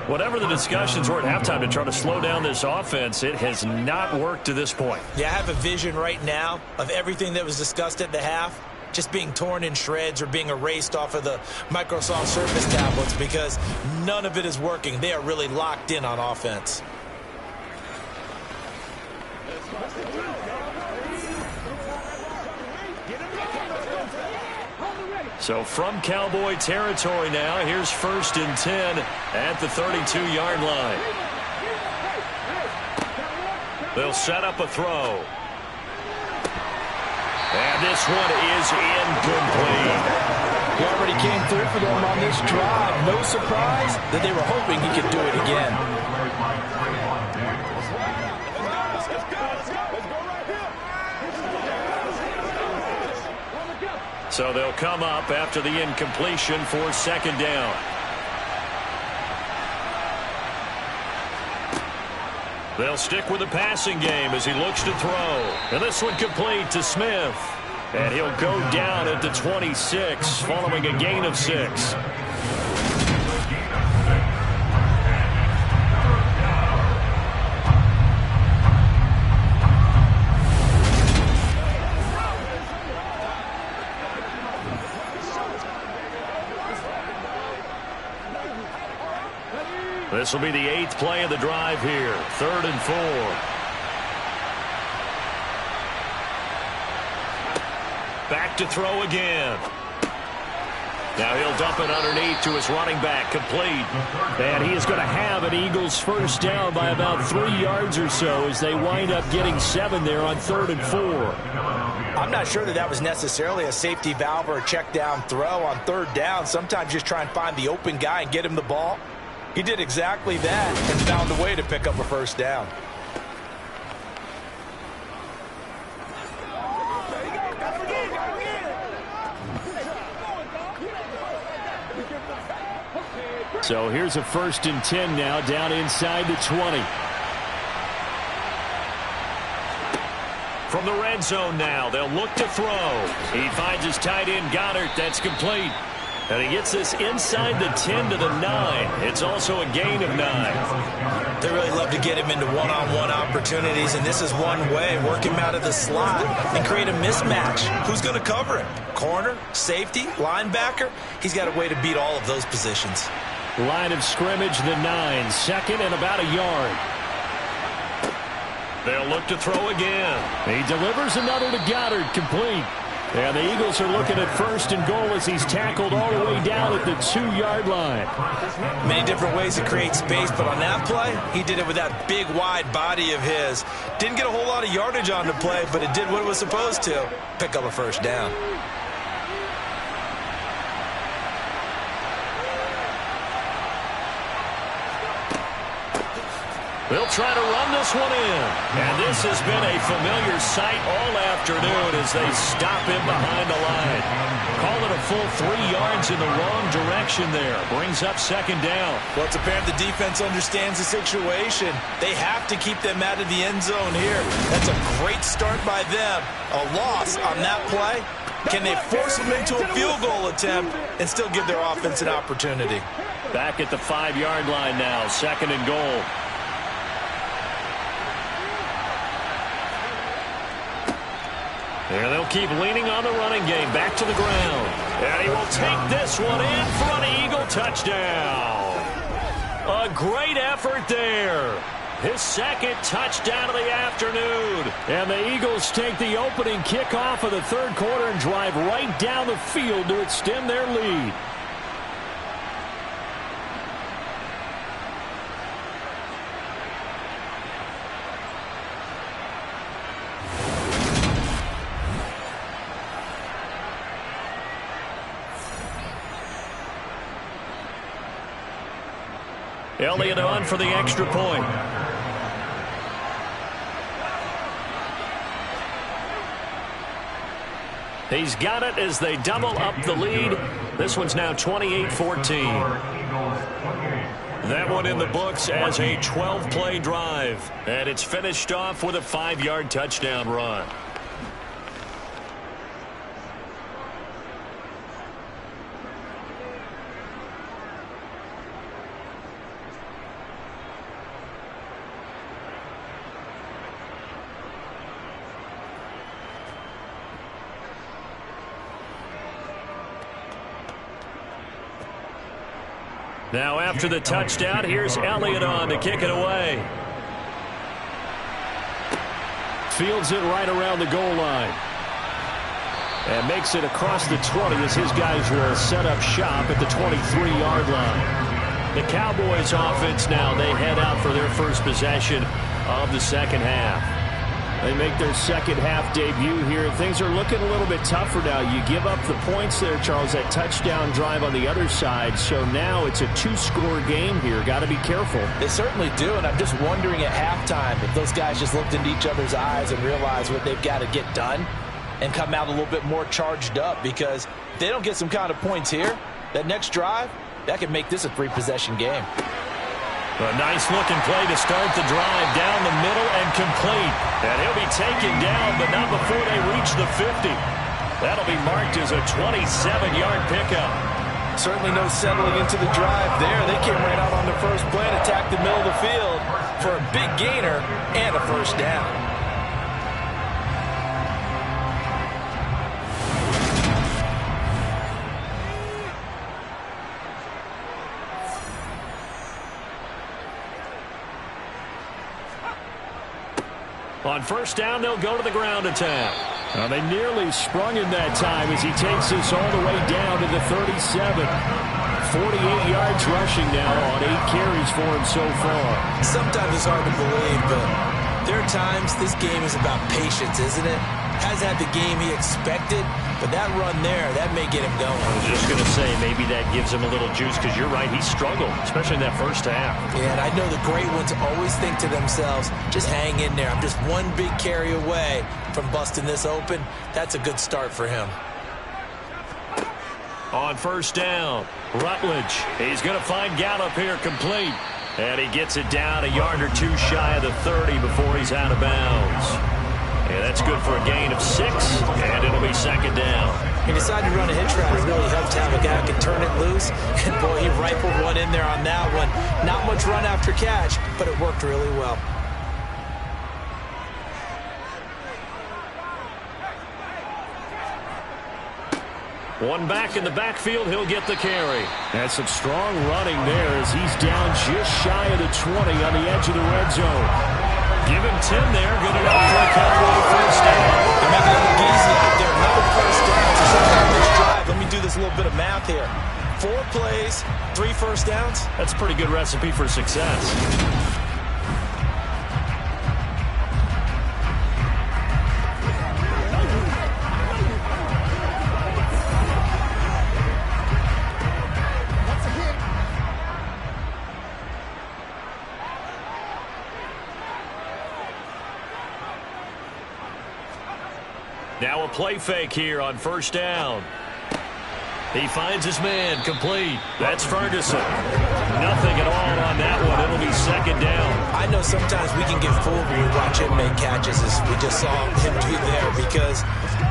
Whatever the discussions were at halftime to try to slow down this offense, it has not worked to this point. Yeah, I have a vision right now of everything that was discussed at the half just being torn in shreds or being erased off of the Microsoft Surface tablets because none of it is working. They are really locked in on offense. So from Cowboy territory now, here's 1st and 10 at the 32-yard line. They'll set up a throw. And this one is incomplete. He already came through for them on this drive. No surprise that they were hoping he could do it again. So they'll come up after the incompletion for 2nd down. They'll stick with the passing game as he looks to throw. And this one complete to Smith. And he'll go down at the 26 following a gain of 6. This will be the 8th play of the drive here. 3rd and 4. Back to throw again. Now he'll dump it underneath to his running back, complete. And he is going to have an Eagles 1st down by about 3 yards or so as they wind up getting 7 there on 3rd and 4. I'm not sure that was necessarily a safety valve or a check down throw on 3rd down. Sometimes just try and find the open guy and get him the ball. He did exactly that and found a way to pick up a 1st down. So here's a 1st and 10 now down inside the 20. From the red zone now, they'll look to throw. He finds his tight end Goddard. That's complete. And he gets this inside the 10 to the 9. It's also a gain of 9. They really love to get him into one-on-one opportunities, and this is one way. Work him out of the slot and create a mismatch. Who's going to cover him? Corner, safety, linebacker? He's got a way to beat all of those positions. Line of scrimmage, the 9. 2nd and about a yard. They'll look to throw again. He delivers another to Goddard, complete. And the Eagles are looking at 1st and goal as he's tackled all the way down at the 2-yard line. Many different ways to create space, but on that play, he did it with that big, wide body of his. Didn't get a whole lot of yardage on the play, but it did what it was supposed to. Pick up a 1st down. They'll try to run this one in. And this has been a familiar sight all afternoon as they stop him behind the line. Call it a full 3 yards in the wrong direction there. Brings up 2nd down. Well, it's apparent the defense understands the situation. They have to keep them out of the end zone here. That's a great start by them. A loss on that play. Can they force them into a field goal attempt and still give their offense an opportunity? Back at the 5-yard line now. 2nd and goal. And they'll keep leaning on the running game. Back to the ground. And he will take this one in for an Eagle touchdown. A great effort there. His 2nd touchdown of the afternoon. And the Eagles take the opening kickoff of the 3rd quarter and drive right down the field to extend their lead. Elliott on for the extra point. He's got it as they double up the lead. This one's now 28-14. That one in the books as a 12-play drive. And it's finished off with a 5-yard touchdown run. Now after the touchdown, here's Elliott on to kick it away. Fields it right around the goal line. And makes it across the 20 as his guys will set up shop at the 23-yard line. The Cowboys offense now, they head out for their first possession of the second half. They make their second half debut here. Things are looking a little bit tougher now. You give up the points there, Charles, that touchdown drive on the other side. So now it's a 2-score game here. Got to be careful. They certainly do, and I'm just wondering at halftime if those guys just looked into each other's eyes and realized what they've got to get done and come out a little bit more charged up, because if they don't get some kind of points here, that next drive, that could make this a 3-possession game. A nice-looking play to start the drive down the middle and complete. And he'll be taken down, but not before they reach the 50. That'll be marked as a 27-yard pickup. Certainly no settling into the drive there. They came right out on the first play and attacked the middle of the field for a big gainer and a first down. On first down, they'll go to the ground attack. Well, they nearly sprung him that time as he takes this all the way down to the 37. 48 yards rushing now on 8 carries for him so far. Sometimes it's hard to believe, but there are times this game is about patience, isn't it? Hasn't had the game he expected, but that run there, that may get him going. I was just going to say, maybe that gives him a little juice, because you're right, he struggled, especially in that first half. Yeah, and I know the great ones always think to themselves, just hang in there. I'm just one big carry away from busting this open. That's a good start for him. On first down, Rutledge. He's going to find Gallup here complete. And he gets it down a yard or two shy of the 30 before he's out of bounds. And that's good for a gain of 6, and it'll be second down. He decided to run a hitch route. It really helped to have a guy who can turn it loose. And, boy, he rifled one in there on that one. Not much run after catch, but it worked really well. One back in the backfield, he'll get the carry. That's some strong running there as he's down just shy of the 20 on the edge of the red zone. Give him 10 there. Good enough for a Cowboy first down. They're making it look easy out there. Another first down to start out this drive. Let me do this little bit of math here. 4 plays, 3 first downs. That's a pretty good recipe for success. Now a play fake here on first down. He finds his man complete. That's Ferguson. Nothing at all on that one. It'll be second down. I know sometimes we can get fooled when we watch him make catches, as we just saw him do there, because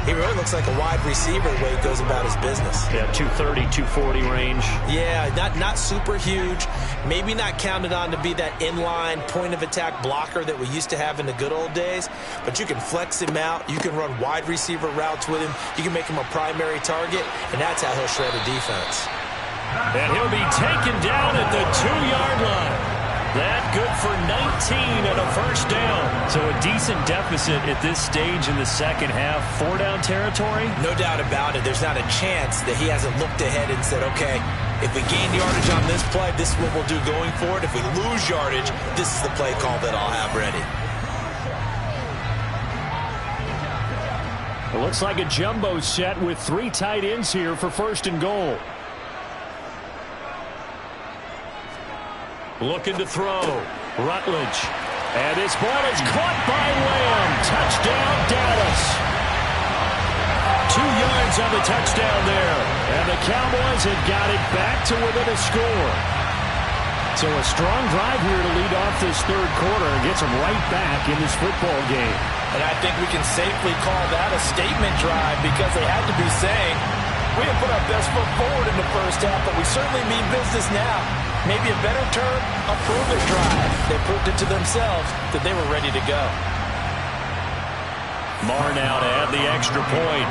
he really looks like a wide receiver the way he goes about his business. Yeah, 230, 240 range. Yeah, not super huge. Maybe not counted on to be that inline point-of-attack blocker that we used to have in the good old days, but you can flex him out. You can run wide receiver routes with him. You can make him a primary target, and that's how he'll shred a defense. And he'll be taken down at the 2-yard line. That good for 19 and a first down. So a decent deficit at this stage in the second half. 4-down territory? No doubt about it. There's not a chance that he hasn't looked ahead and said, okay, if we gain yardage on this play, this is what we'll do going forward. If we lose yardage, this is the play call that I'll have ready. It looks like a jumbo set with 3 tight ends here for first and goal. Looking to throw. Rutledge. And this ball is caught by Lamb. Touchdown, Dallas. 2 yards on the touchdown there. And the Cowboys have got it back to within a score. So a strong drive here to lead off this third quarter and gets them right back in this football game. And I think we can safely call that a statement drive because they had to be saying, we didn't put our best foot forward in the first half, but we certainly mean business now. Maybe a better term, a prove-it drive. They proved it to themselves that they were ready to go. Marr now to add the extra point.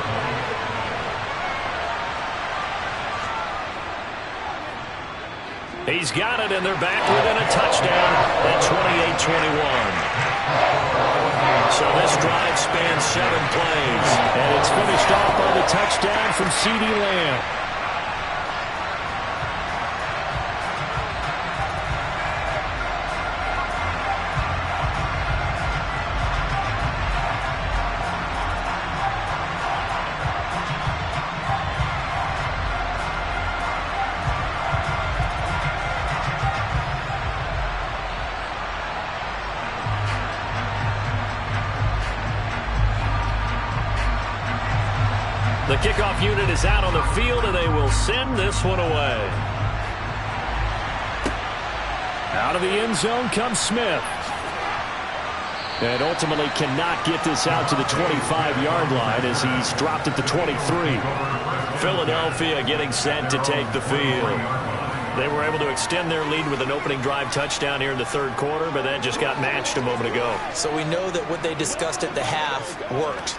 He's got it, and they're back within a touchdown at 28-21. So this drive spans 7 plays, and it's finished off by the touchdown from CeeDee Lamb. The kickoff unit is out on the field, and they will send this one away. Out of the end zone comes Smith. And ultimately cannot get this out to the 25-yard line as he's dropped at the 23. Philadelphia getting set to take the field. They were able to extend their lead with an opening drive touchdown here in the third quarter, but that just got matched a moment ago. So we know that what they discussed at the half worked.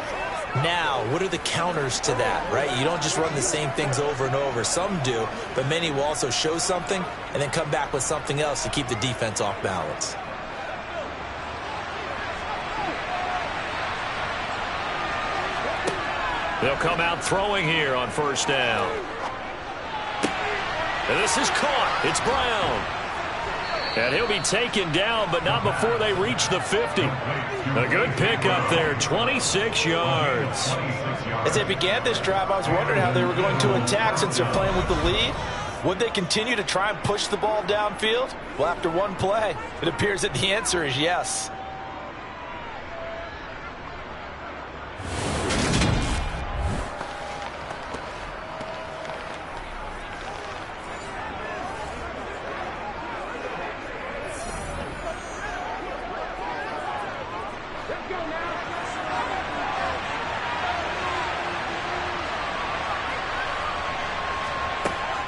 Now, what are the counters to that, right? You don't just run the same things over and over. Some do, but many will also show something and then come back with something else to keep the defense off balance. They'll come out throwing here on first down. And this is caught. It's Brown. And he'll be taken down, but not before they reach the 50. A good pickup there, 26 yards. As they began this drive, I was wondering how they were going to attack since they're playing with the lead. Would they continue to try and push the ball downfield? Well, after one play, it appears that the answer is yes.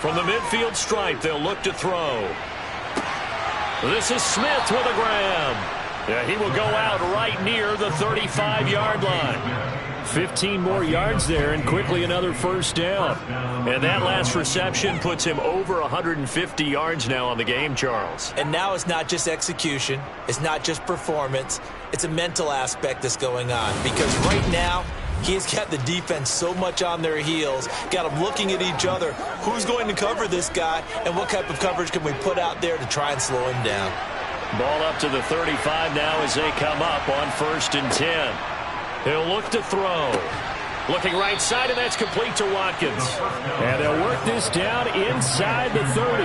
From the midfield stripe, they'll look to throw. This is Smith with a grab. Yeah, he will go out right near the 35-yard line. 15 more yards there, and quickly another first down. And that last reception puts him over 150 yards now on the game, Charles. And now it's not just execution. It's not just performance. It's a mental aspect that's going on. Because right now, he's got the defense so much on their heels, got them looking at each other. Who's going to cover this guy, and what type of coverage can we put out there to try and slow him down? Ball up to the 35 now as they come up on 1st and 10. He'll look to throw. Looking right side, and that's complete to Watkins. And they'll work this down inside the 30.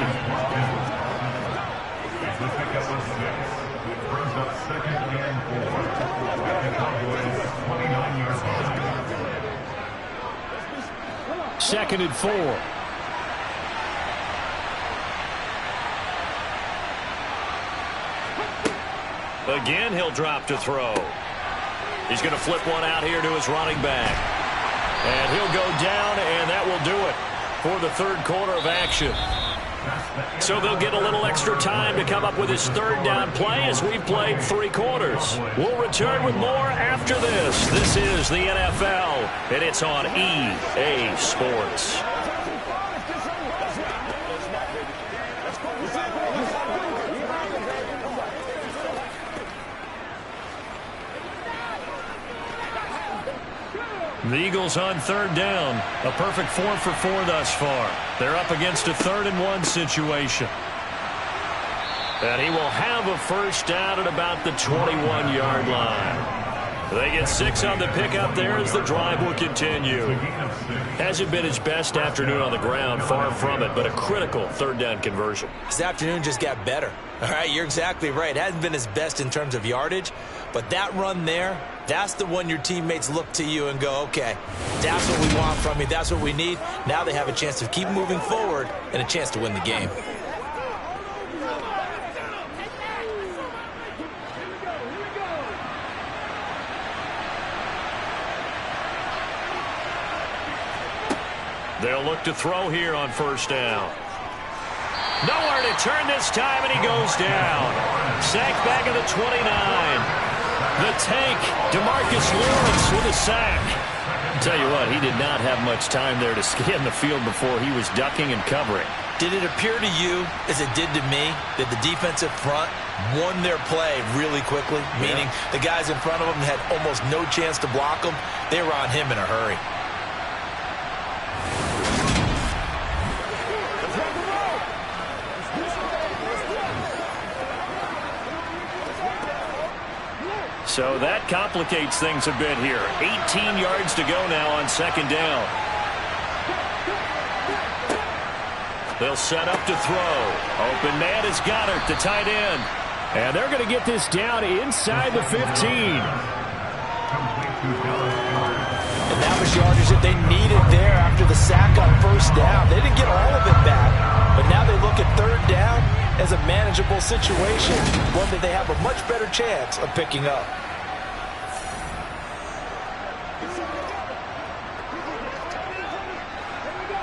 Second and 4. Again, he'll drop to throw. He's going to flip one out here to his running back. And he'll go down, and that will do it for the third quarter of action. So they'll get a little extra time to come up with his third down play as we've played 3 quarters. We'll return with more after this. This is the NFL, and it's on EA Sports. The Eagles on third down. A perfect 4 for 4 thus far. They're up against a 3rd and 1 situation. And he will have a first down at about the 21-yard line. They get 6 on the pickup there as the drive will continue. Hasn't been his best afternoon on the ground, far from it, but a critical 3rd down conversion. His afternoon just got better. All right, you're exactly right. Hasn't been his best in terms of yardage, But that run there, that's the one your teammates look to you and go, okay, that's what we want from you. That's what we need. Now they have a chance to keep moving forward and a chance to win the game. They'll look to throw here on first down. Nowhere to turn this time, and he goes down. Sacked back at the 29. The tank, DeMarcus Lawrence with a sack. Tell you what, he did not have much time there to scan the field before he was ducking and covering. Did it appear to you, as it did to me, that the defensive front won their play really quickly? Meaning the guys in front of them had almost no chance to block him. They were on him in a hurry. So that complicates things a bit here. 18 yards to go now on second down. They'll set up to throw. Open man is Goddard, the tight end. And they're going to get this down inside the 15. And that was yardage that they needed there after the sack on first down. They didn't get all of it back, but now they look at third down as a manageable situation, one that they have a much better chance of picking up.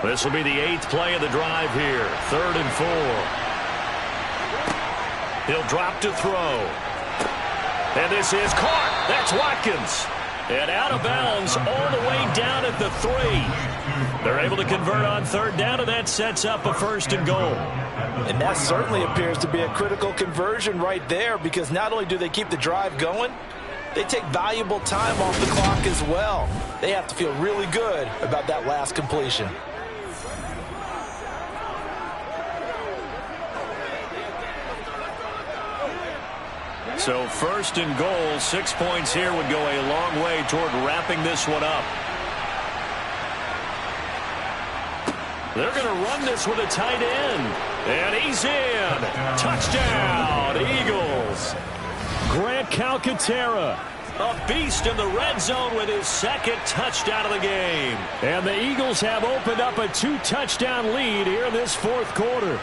This will be the 8th play of the drive here. 3rd and 4. He'll drop to throw. And this is caught. That's Watkins. And out of bounds all the way down at the 3. They're able to convert on third down, and that sets up a 1st and goal. And that certainly appears to be a critical conversion right there, because not only do they keep the drive going, they take valuable time off the clock as well. They have to feel really good about that last completion. So 1st and goal, 6 points here would go a long way toward wrapping this one up. They're going to run this with a tight end. And he's in. Touchdown, Eagles. Grant Calcaterra, a beast in the red zone with his 2nd touchdown of the game. And the Eagles have opened up a 2-touchdown lead here in this 4th quarter.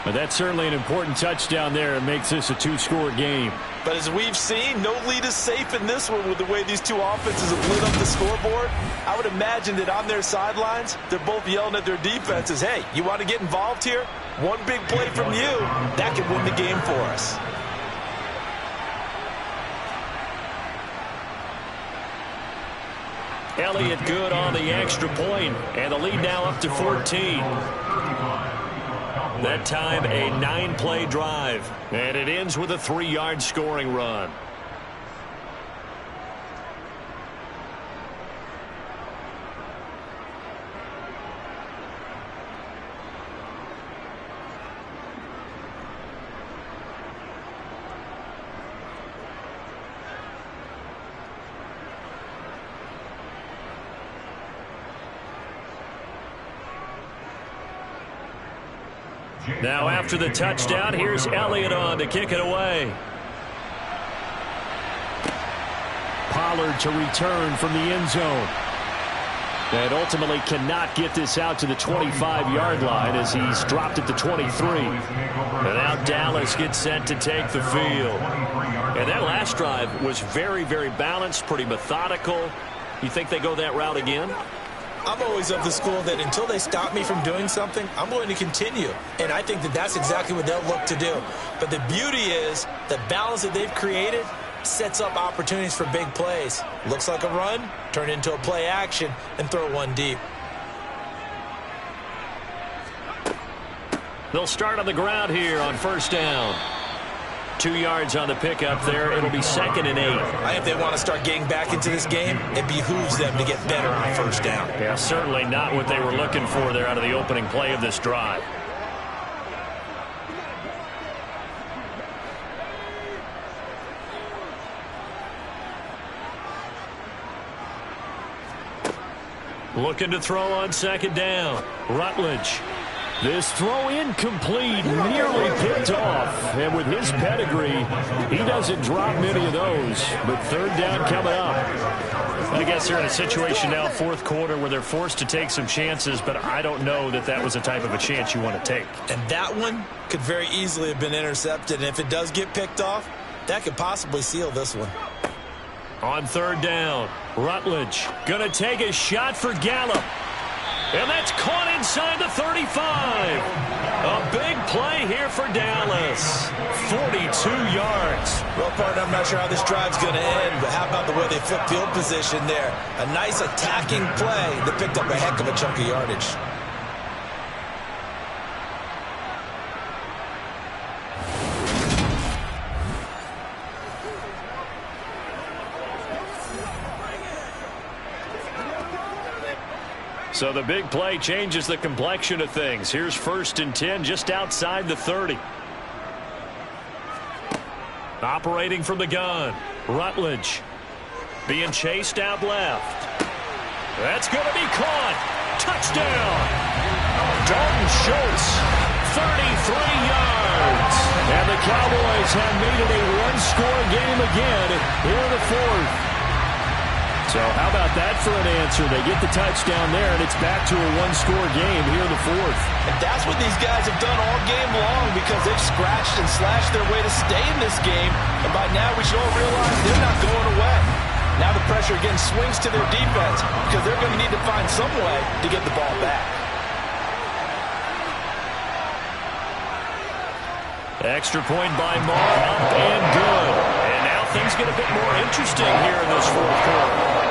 But that's certainly an important touchdown there. It makes this a 2-score game. But as we've seen, no lead is safe in this one with the way these two offenses have lit up the scoreboard. I would imagine that on their sidelines, they're both yelling at their defenses, hey, you want to get involved here? One big play from you, that could win the game for us. Elliott good on the extra point, and the lead now up to 14. That time, a 9-play drive. And it ends with a 3-yard scoring run. Now after the touchdown, here's Elliott on to kick it away. Pollard to return from the end zone. And ultimately cannot get this out to the 25-yard line as he's dropped at the 23. And now Dallas gets set to take the field. And that last drive was very, very balanced, pretty methodical. You think they go that route again? I'm always of the school that until they stop me from doing something, I'm going to continue. And I think that that's exactly what they'll look to do. But the beauty is the balance that they've created sets up opportunities for big plays. Looks like a run, turn into a play action, and throw one deep. They'll start on the ground here on first down. 2 yards on the pickup there. It'll be 2nd and 8. I think if they want to start getting back into this game, it behooves them to get better on first down. Yeah, certainly not what they were looking for there out of the opening play of this drive. Looking to throw on second down. Rutledge. This throw incomplete, nearly picked off. And with his pedigree, he doesn't drop many of those. But third down coming up. I guess they're in a situation now, fourth quarter, where they're forced to take some chances, but I don't know that that was the type of a chance you want to take. And that one could very easily have been intercepted. And if it does get picked off, that could possibly seal this one. On third down, Rutledge going to take a shot for Gallup. And that's caught inside the 35. A big play here for Dallas. 42 yards. Well, partner, I'm not sure how this drive's going to end, but how about the way they flip field position there? A nice attacking play that picked up a heck of a chunk of yardage. So the big play changes the complexion of things. Here's 1st and 10 just outside the 30. Operating from the gun, Rutledge being chased out left. That's going to be caught. Touchdown. Dalton Schultz, 33 yards. And the Cowboys have made it a one-score game again here in the fourth. So how about that for an answer? They get the touchdown there, and it's back to a one-score game here in the fourth. And that's what these guys have done all game long, because they've scratched and slashed their way to stay in this game. And by now we should all realize they're not going away. Now the pressure again swings to their defense, because they're going to need to find some way to get the ball back. Extra point by Marr, up and good. And now things get a bit more interesting here in this fourth quarter.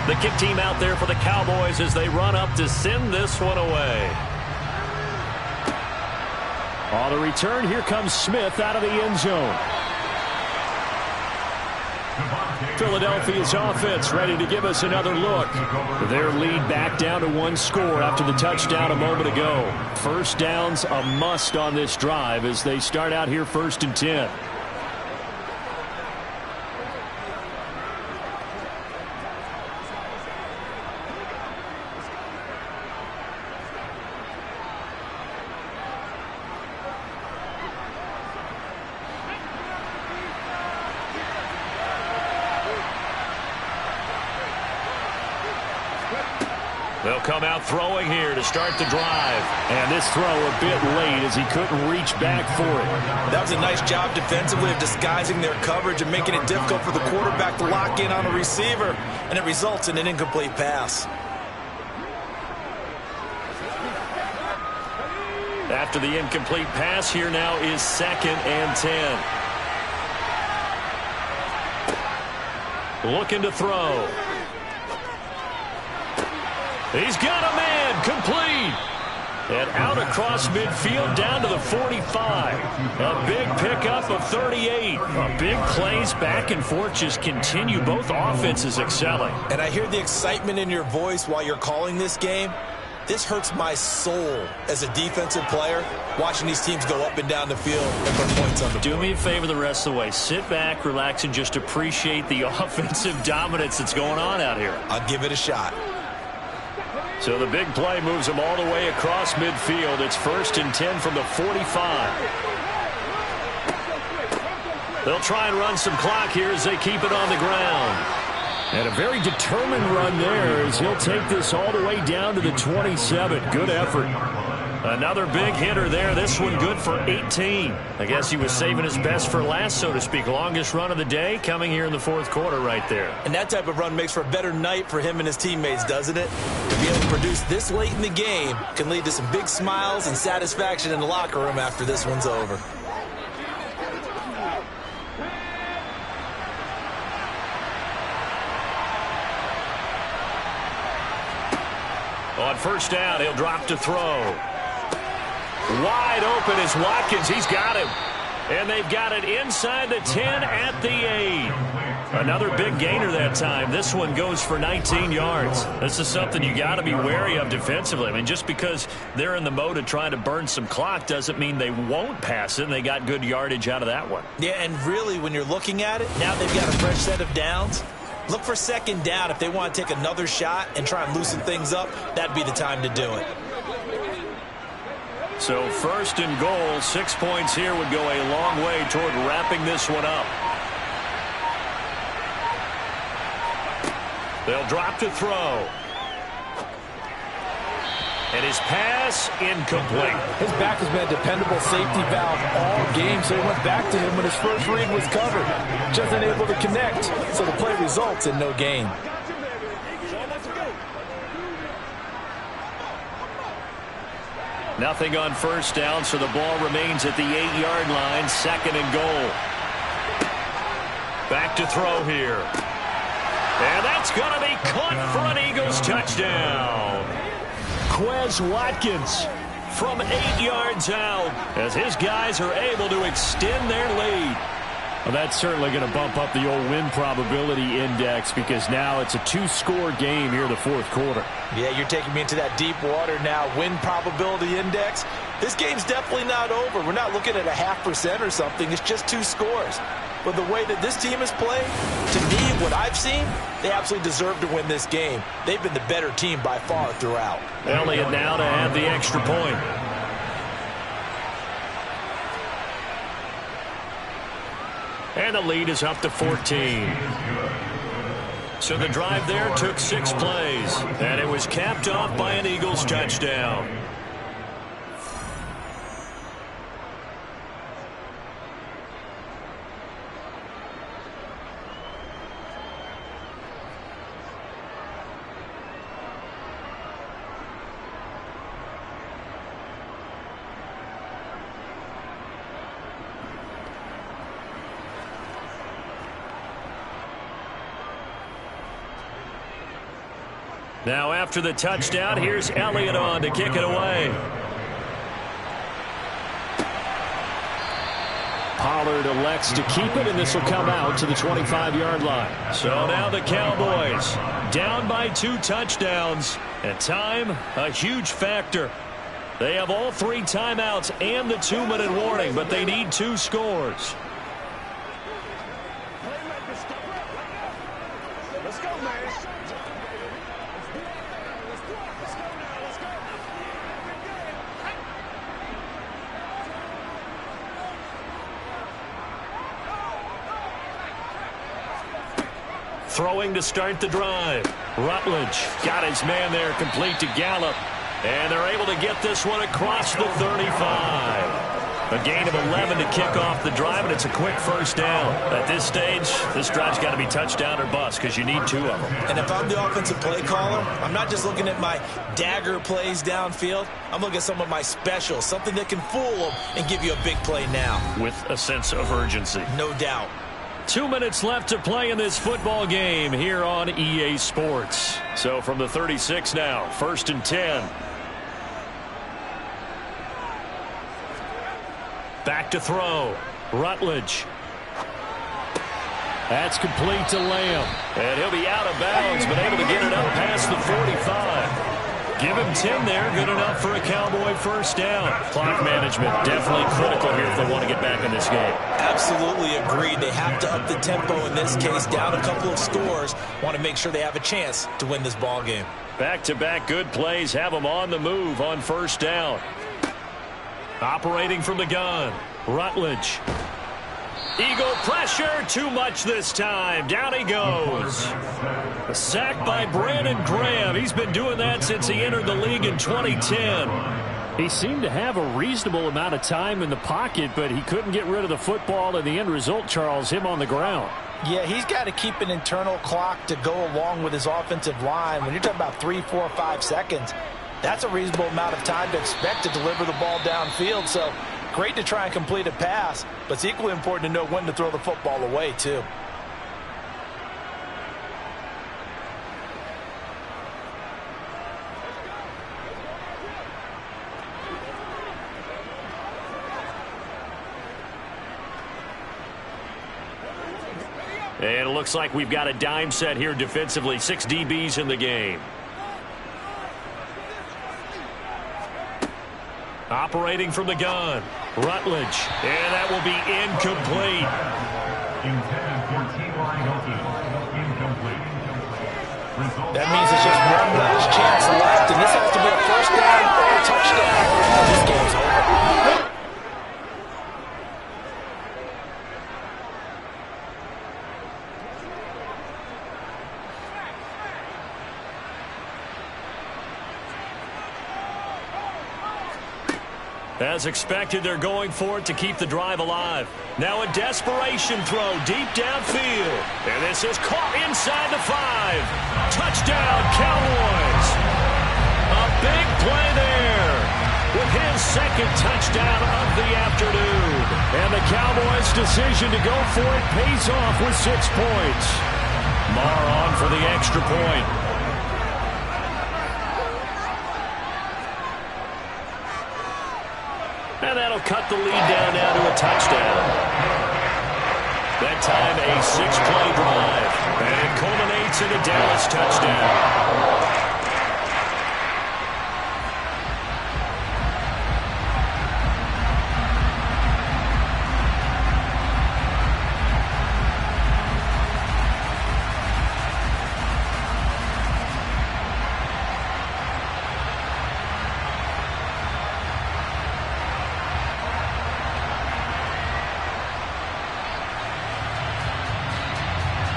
The kick team out there for the Cowboys as they run up to send this one away. On the return, here comes Smith out of the end zone. Philadelphia's offense ready to give us another look. Their lead back down to one score after the touchdown a moment ago. First down's a must on this drive as they start out here 1st and 10. They'll come out throwing here to start the drive. And this throw a bit late as he couldn't reach back for it. That was a nice job defensively of disguising their coverage and making it difficult for the quarterback to lock in on a receiver. And it results in an incomplete pass. After the incomplete pass, here now is 2nd and 10. Looking to throw. He's got a man, complete. And out across midfield down to the 45. A big pickup of 38. Big plays back and forth just continue. Both offenses excelling. And I hear the excitement in your voice while you're calling this game. This hurts my soul as a defensive player, watching these teams go up and down the field and put points on the board. Do me a favor the rest of the way. Sit back, relax, and just appreciate the offensive dominance that's going on out here. I'll give it a shot. So the big play moves them all the way across midfield. It's 1st and 10 from the 45. They'll try and run some clock here as they keep it on the ground. And a very determined run there as he'll take this all the way down to the 27. Good effort. Another big hitter there. This one good for 18. I guess he was saving his best for last, so to speak. Longest run of the day coming here in the fourth quarter right there. And that type of run makes for a better night for him and his teammates, doesn't it? To be able to produce this late in the game can lead to some big smiles and satisfaction in the locker room after this one's over. On first down, he'll drop to throw. Wide open is Watkins. He's got him. And they've got it inside the 10 at the 8. Another big gainer that time. This one goes for 19 yards. This is something you got to be wary of defensively. I mean, just because they're in the mode of trying to burn some clock doesn't mean they won't pass it, and they got good yardage out of that one. Yeah, and really, when you're looking at it, now they've got a fresh set of downs. Look for second down. If they want to take another shot and try and loosen things up, that'd be the time to do it. So first and goal, 6 points here would go a long way toward wrapping this one up. They'll drop to throw. And his pass incomplete. His back has been a dependable safety valve all game, so he went back to him when his first read was covered. Just unable to connect, so the play results in no gain. Nothing on first down, so the ball remains at the 8-yard line, second and goal. Back to throw here. And that's going to be caught for an Eagles touchdown. Quez Watkins from 8 yards out as his guys are able to extend their lead. Well, that's certainly going to bump up the old win probability index because now it's a 2-score game here in the fourth quarter. Yeah, you're taking me into that deep water now. Win probability index. This game's definitely not over. We're not looking at a 0.5% or something. It's just 2 scores. But the way that this team has played, to me, what I've seen, they absolutely deserve to win this game. They've been the better team by far throughout. Elliott now to have the extra point. And the lead is up to 14. So the drive there took 6 plays, and it was capped off by an Eagles touchdown. Now after the touchdown, here's Elliott on to kick it away. Pollard elects to keep it, and this will come out to the 25-yard line. So now the Cowboys down by 2 touchdowns. And time, a huge factor. They have all 3 timeouts and the 2-minute warning, but they need 2 scores. Let's go, man. Throwing to start the drive. Rutledge got his man there complete to Gallup. And they're able to get this one across the 35. A gain of 11 to kick off the drive, and it's a quick first down. At this stage, this drive's got to be touchdown or bust because you need 2 of them. And if I'm the offensive play caller, I'm not just looking at my dagger plays downfield. I'm looking at some of my specials, something that can fool them and give you a big play now. With a sense of urgency. No doubt. 2 minutes left to play in this football game here on EA Sports. So from the 36 now, 1st and 10. Back to throw. Rutledge. That's complete to Lamb. And he'll be out of bounds, but able to get it up past the 45. Give him 10 there. Good enough for a Cowboy first down. Clock management definitely critical here if they want to get back in this game. Absolutely agreed. They have to up the tempo in this case. Down a couple of scores. Want to make sure they have a chance to win this ball game. Back-to-back good plays have them on the move on first down. Operating from the gun. Rutledge. Eagle pressure. Too much this time. Down he goes. A sack by Brandon Graham. He's been doing that since he entered the league in 2010. He seemed to have a reasonable amount of time in the pocket, but he couldn't get rid of the football, and the end result, Charles, him on the ground. Yeah, he's got to keep an internal clock to go along with his offensive line. When you're talking about 3, 4, 5 seconds, that's a reasonable amount of time to expect to deliver the ball downfield. So great to try and complete a pass, but it's equally important to know when to throw the football away, too. And it looks like we've got a dime set here defensively. 6 DBs in the game. Operating from the gun, Rutledge. And that will be incomplete. That means it's just one last chance left, and this has to be a first down or a touchdown. This game's over. As expected, they're going for it to keep the drive alive. Now a desperation throw deep downfield. And this is caught inside the 5. Touchdown, Cowboys. A big play there with his second touchdown of the afternoon. And the Cowboys' decision to go for it pays off with 6 points. Marr on for the extra point. And that'll cut the lead down now to a touchdown. That time a 6-play drive. And it culminates in a Dallas touchdown.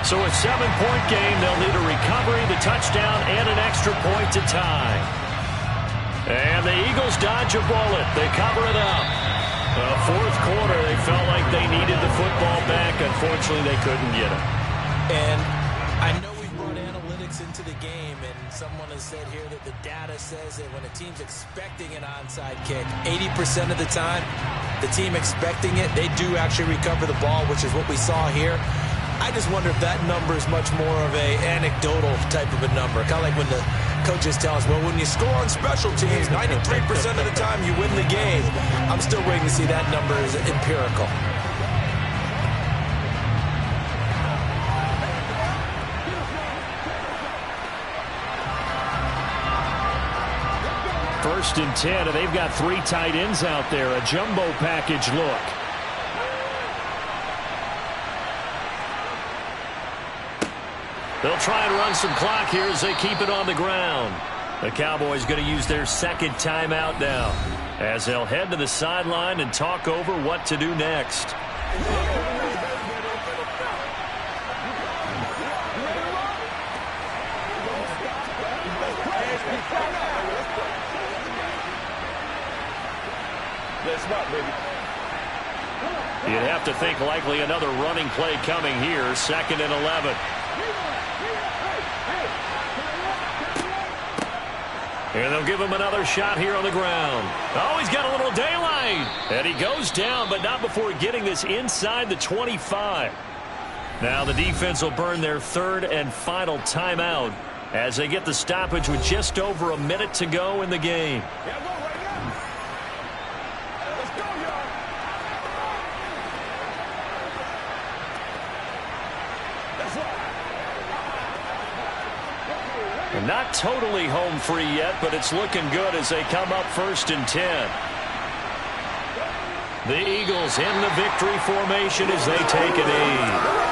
So a 7-point game, they'll need a recovery, the touchdown, and an extra point to tie. And the Eagles dodge a bullet. They cover it up. Fourth quarter, they felt like they needed the football back. Unfortunately, they couldn't get it. And I know we brought analytics into the game, and someone has said here that the data says that when a team's expecting an onside kick, 80% of the time, the team expecting it, they do actually recover the ball, which is what we saw here. I just wonder if that number is much more of a anecdotal type of a number. Kind of like when the coaches tell us, well, when you score on special teams, 93% of the time you win the game. I'm still waiting to see that number as empirical. First and 10, and they've got 3 tight ends out there. A jumbo package look. They'll try and run some clock here as they keep it on the ground. The Cowboys going to use their second timeout now as they'll head to the sideline and talk over what to do next. You'd have to think likely another running play coming here. 2nd and 11. And they'll give him another shot here on the ground. Oh, he's got a little daylight. And he goes down, but not before getting this inside the 25. Now the defense will burn their 3rd and final timeout as they get the stoppage with just over a minute to go in the game. Not totally home free yet, but it's looking good as they come up 1st and 10. The Eagles in the victory formation as they take a knee.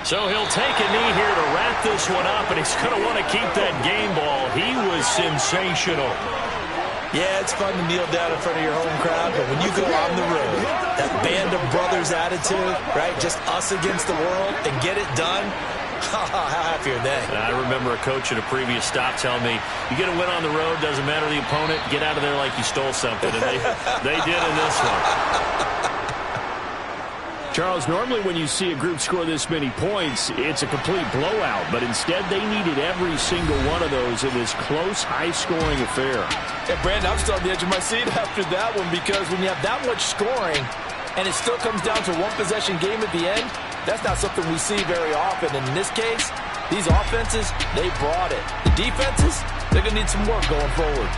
So he'll take a knee here to wrap this one up, and he's going to want to keep that game ball. He was sensational. Yeah, it's fun to kneel down in front of your home crowd, but when you go on the road, that band of brothers attitude, right, just us against the world, and get it done, how happy are they? I remember a coach at a previous stop telling me, you get a win on the road, doesn't matter the opponent, get out of there like you stole something, and they did in this one. Charles, normally when you see a group score this many points, it's a complete blowout. But instead, they needed every single one of those in this close, high-scoring affair. Yeah, Brandon, I'm still on the edge of my seat after that one because when you have that much scoring and it still comes down to one-possession game at the end, that's not something we see very often. And in this case, these offenses, they brought it. The defenses, they're going to need some work going forward.